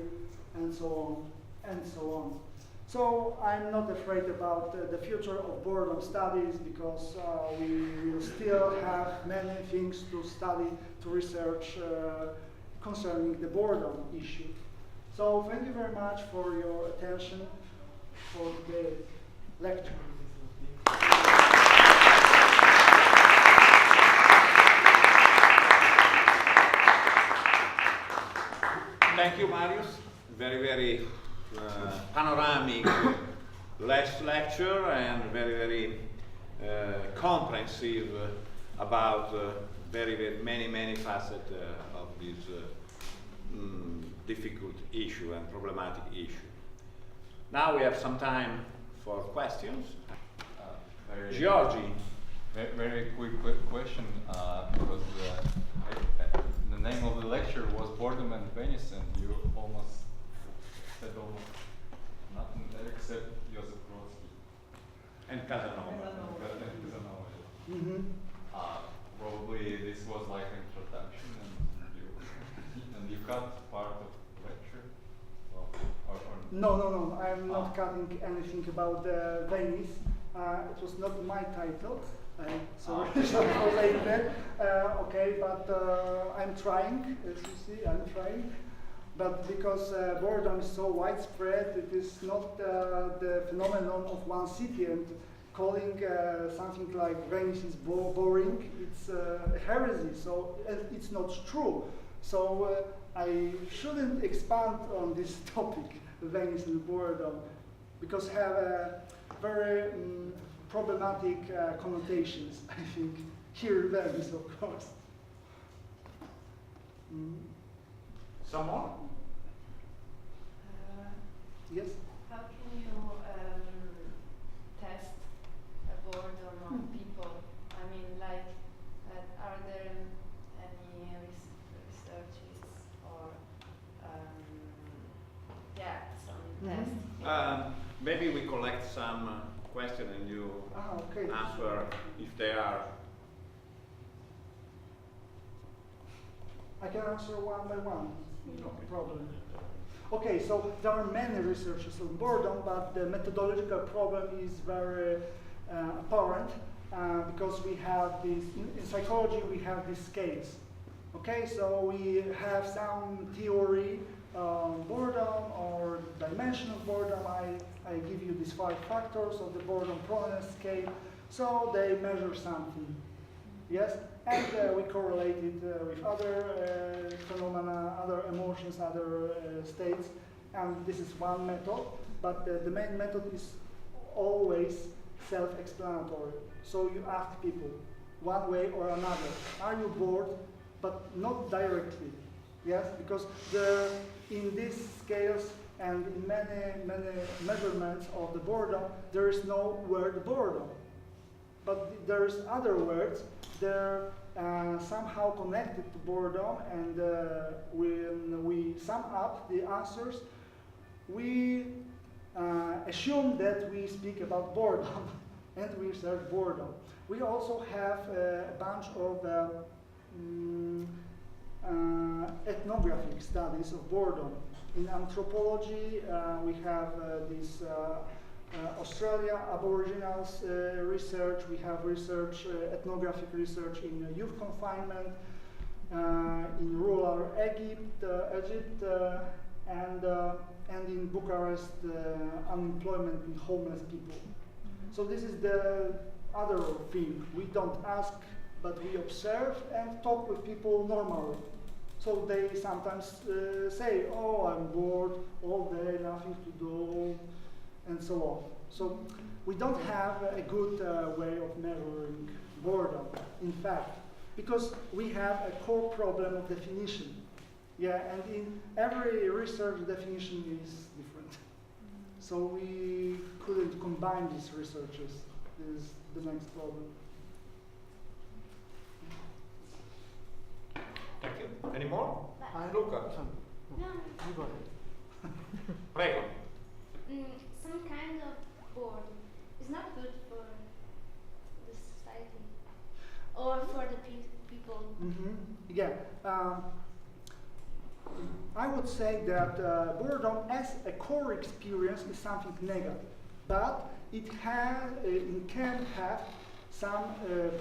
and so on, and so on. So I'm not afraid about the future of boredom studies because we will still have many things to study, to research concerning the boredom issue. So thank you very much for your attention for the lecture. Thank you, Mariusz. Very, very panoramic lecture and very, very comprehensive about very many facets of this difficult issue and problematic issue. Now we have some time for questions. Georgi. Very quick question, because the name of the lecture was Boredom and Venice, and you almost said almost nothing there except Joseph Brodsky. And Casanova. Mm-hmm. Probably this was like an introduction, and you cut part of the lecture. Well, or No. I'm not cutting anything about Venice. It was not my title. Sorry for saying that. Okay, but I'm trying, as you see, I'm trying. But because boredom is so widespread, it is not the phenomenon of one city, and calling something like Venice is boring, it's a heresy, so it's not true. So I shouldn't expand on this topic, Venice and boredom, because have a very problematic connotations, I think, here in Venice, of course. Some more? Yes? How can you test a boredom on people? I mean, like, are there any researches or, some tests? Maybe we collect some questions and you Okay. answer if they are. I can answer one by one, no Okay. problem. Okay, so there are many researches on boredom, but the methodological problem is very apparent because we have this, in psychology we have these scales. Okay, so we have some theory on boredom or dimension of boredom. I give you these 5 factors of the boredom proneness scale. So they measure something, yes? And we correlate it with other phenomena, other emotions, other states. And this is one method, but the main method is always self-explanatory. So you ask people one way or another, are you bored? But not directly, yes? Because in these scales and in many measurements of the boredom, there is no word boredom. But there's other words, they're somehow connected to boredom, and when we sum up the answers, we assume that we speak about boredom, and we search boredom. We also have a bunch of ethnographic studies of boredom. In anthropology, we have this Australia Aboriginals research. We have research, ethnographic research in youth confinement, in rural Egypt, and in Bucharest, unemployment in homeless people. So this is the other thing. We don't ask, but we observe and talk with people normally. So they sometimes say, oh, I'm bored all day, nothing to do, and so on. So we don't have a good way of measuring boredom. In fact, because we have a core problem of definition. Yeah, and in every research definition is different. So we couldn't combine these researches. This is the next problem. Thank you. Any more? Luca, No, you go ahead. Prego. some kind of boredom is not good for the society or for the people. Yeah. I would say that boredom as a core experience is something negative, but it can have some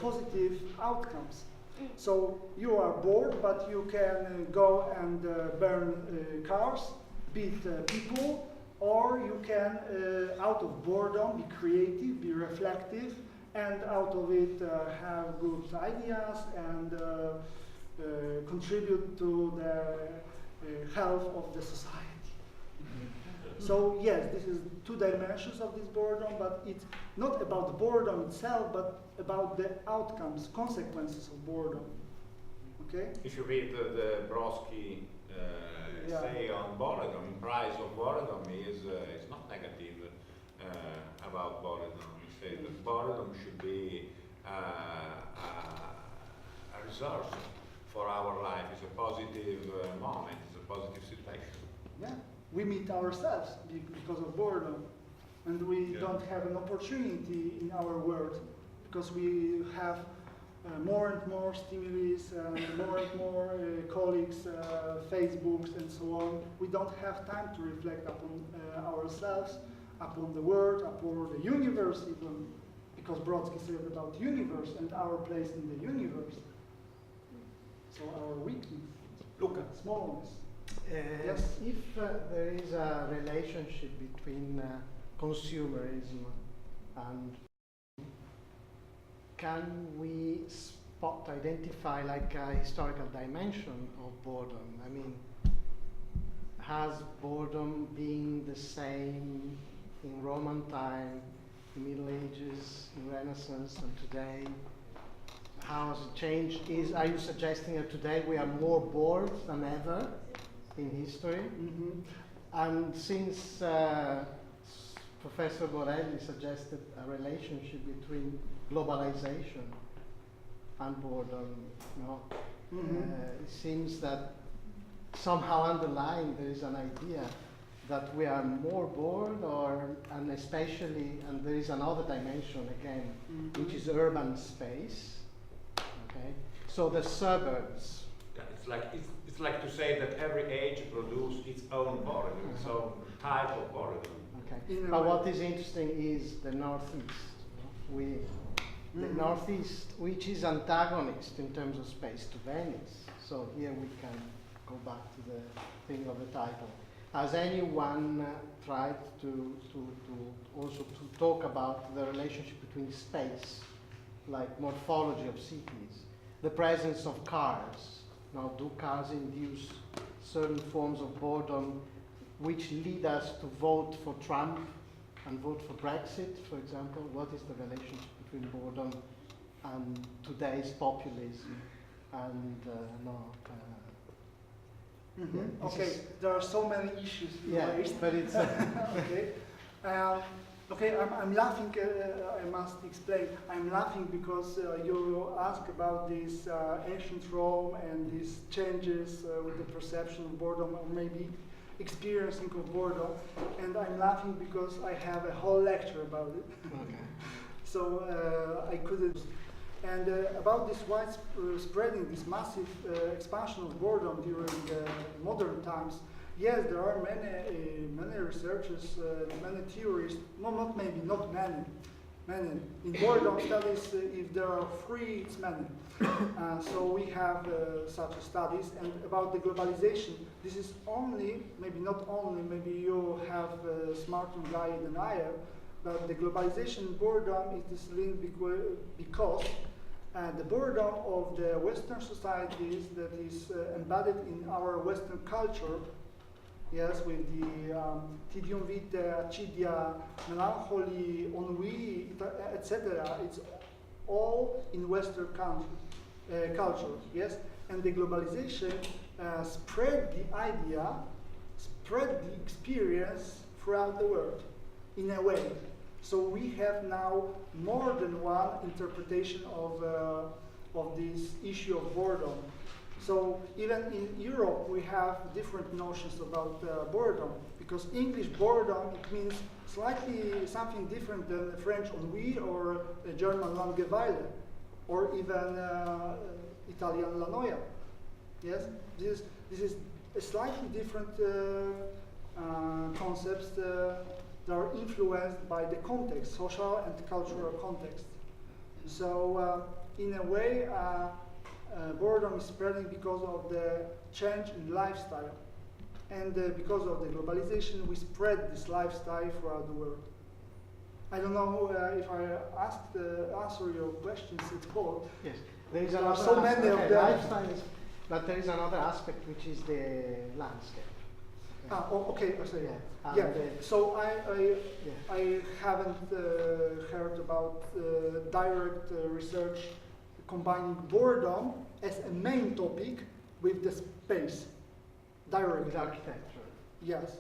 positive outcomes. So you are bored, but you can go and burn cars, beat people, or you can, out of boredom, be creative, be reflective, and out of it have good ideas and contribute to the health of the society. So yes, this is two dimensions of this boredom, but it's not about the boredom itself, but about the outcomes, consequences of boredom. Okay? If you read the Brodsky essay on boredom, price of boredom is not negative about boredom. He says that boredom should be a resource for our life. It's a positive moment. It's a positive situation. Yeah, we meet ourselves because of boredom, and we don't have an opportunity in our world because we have more and more stimuli, more and more colleagues, Facebooks, and so on. We don't have time to reflect upon ourselves, upon the world, upon the universe, even because Brodsky said about universe and our place in the universe. So our weakness, Luca. smallness. Yes? If there is a relationship between consumerism and can we identify like a historical dimension of boredom? I mean, has boredom been the same in Roman time, in Middle Ages, in Renaissance, and today? How has it changed? Are you suggesting that today we are more bored than ever in history? And since Professor Borelli suggested a relationship between globalization and boredom, it seems that somehow underlying there is an idea that we are more bored, and there is another dimension again, which is urban space. Okay, so the suburbs. Yeah, it's like to say that every age produces its own boredom, its own type of boredom. Okay, but what is interesting is the Northeast. The Northeast, which is antagonist in terms of space to Venice. So here we can go back to the thing of the title. Has anyone tried to also to talk about the relationship between space, like morphology of cities, the presence of cars? Now, do cars induce certain forms of boredom which lead us to vote for Trump and vote for Brexit, for example? What is the relationship between boredom and today's populism and Okay, there are so many issues raised. But it's okay. Okay, I'm laughing. I must explain. I'm laughing because you ask about this ancient Rome and these changes with the perception of boredom, or maybe experiencing of boredom, and I'm laughing because I have a whole lecture about it. okay. So I couldn't. And about this widespreading, this massive expansion of boredom during modern times, yes, there are many researchers, many theorists. No, not many. In boredom studies, if there are 3, it's many. So we have such studies. And about the globalization, this is only, maybe not only, maybe you have a smarter guy than I am, but the globalization boredom is linked because the boredom of the Western societies that is embedded in our Western culture, yes, with the tedium vitae, acidia, melancholy, ennui, etc., it's all in Western countries. culture, yes? And the globalization spread the idea, spread the experience throughout the world, in a way. So we have now more than one interpretation of this issue of boredom. So even in Europe, we have different notions about boredom, because English boredom, it means slightly something different than French ennui or German Langeweile, or even Italian la noia. Yes, this is a slightly different concepts that are influenced by the context, social and cultural context. So in a way, boredom is spreading because of the change in lifestyle. And because of the globalization, we spread this lifestyle throughout the world. I don't know if I answer your questions at all. Yes, there is There are another so many of them. lifestyle is, but there is another aspect which is the landscape. Okay, I say. Yeah, Yeah. and, So I haven't heard about direct research combining boredom as a main topic with the space. Direct. with architecture. Yes.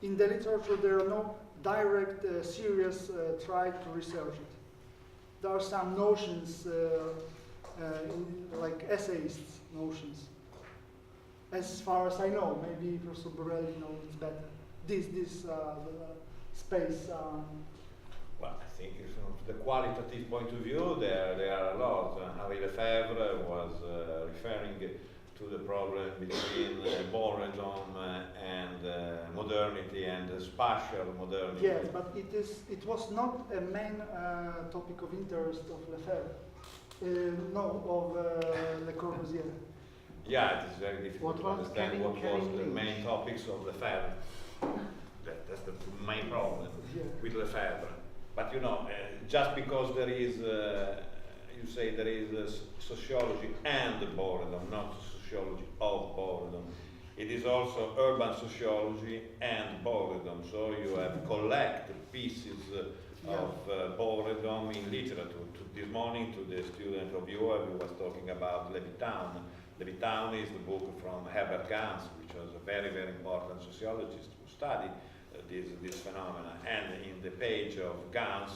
In the literature, there are no direct, serious try to research it. There are some notions, like essayists' notions. As far as I know, maybe Professor Borelli knows it better. This space. Well, I think from the qualitative point of view, there are a lot. Henri Lefebvre was referring to the problem between boredom and modernity and spatial modernity. Yes, but it was not a main topic of interest of Lefebvre. Of Le Corbusier. Yeah, it is very difficult What to was understand what was Kering the Lynch? main topics of Lefebvre. That's the main problem with Lefebvre. But you know, just because there is, you say there is sociology and boredom, not sociology of boredom. It is also urban sociology and boredom. So you have collect pieces of boredom in literature. This morning, to the student of UAV, we was talking about Levittown. Levittown is the book from Herbert Gans, which was a very, very important sociologist who studied this phenomena. And in the page of Gans,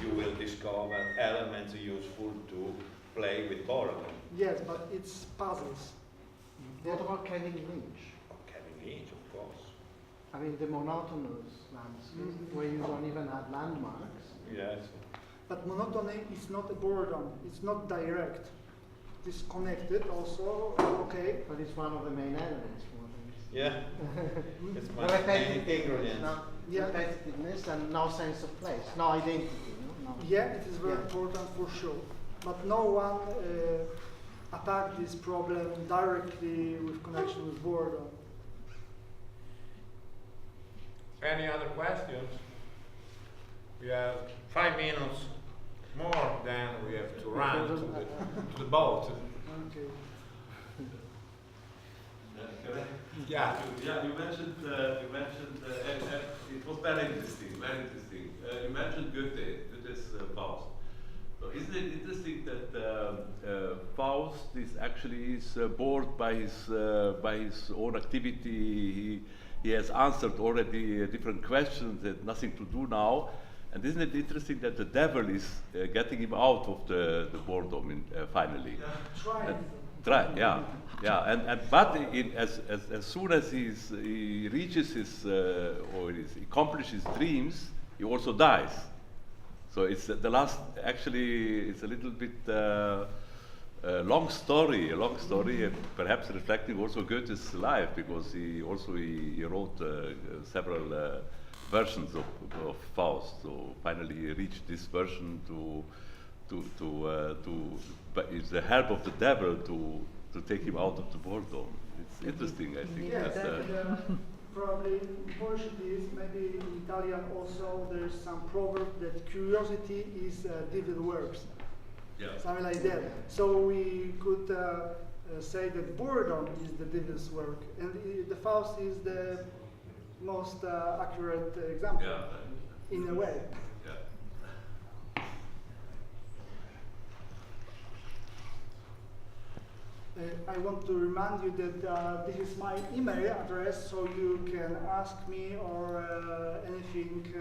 you will discover elements useful to play with boredom. Yes, but it's puzzles. What about Kevin Lynch? Kevin Lynch, of course. I mean, the monotonous landscape, where you don't even have landmarks. Yes. But monotony is not a boredom. It's not direct. It's connected also. Okay. But it's one of the main elements. Yeah. It's my The main ingredient. Yeah. Repetitiveness and no sense of place, no identity. No. Yeah, it is very important for sure. But no one attacked this problem directly with connection with boredom. Any other questions? We have 5 minutes more than we have to run to the boat. Okay. Yeah. Yeah, you mentioned it was very interesting, very interesting. You mentioned Goethe's Faust. So isn't it interesting that Faust is bored by his own activity? He has answered already different questions, that nothing to do now. And isn't it interesting that the devil is getting him out of the boredom finally? Try. As soon as he reaches he accomplishes his dreams, he also dies. So it's the last. Actually, it's a little bit long story, and perhaps reflecting also Goethe's life, because he wrote several versions of Faust. So finally, he reached this version but it's the help of the devil to take him out of the boredom. It's interesting, I think. Yes, probably in Polish it is, maybe in Italian also there's some proverb that curiosity is devil works. Yeah. Something like that. So we could say that boredom is the devil's work, and the Faust is the most accurate example, in a way. I want to remind you that this is my email address, so you can ask me or anything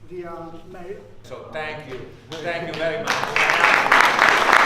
via mail. So thank you very much.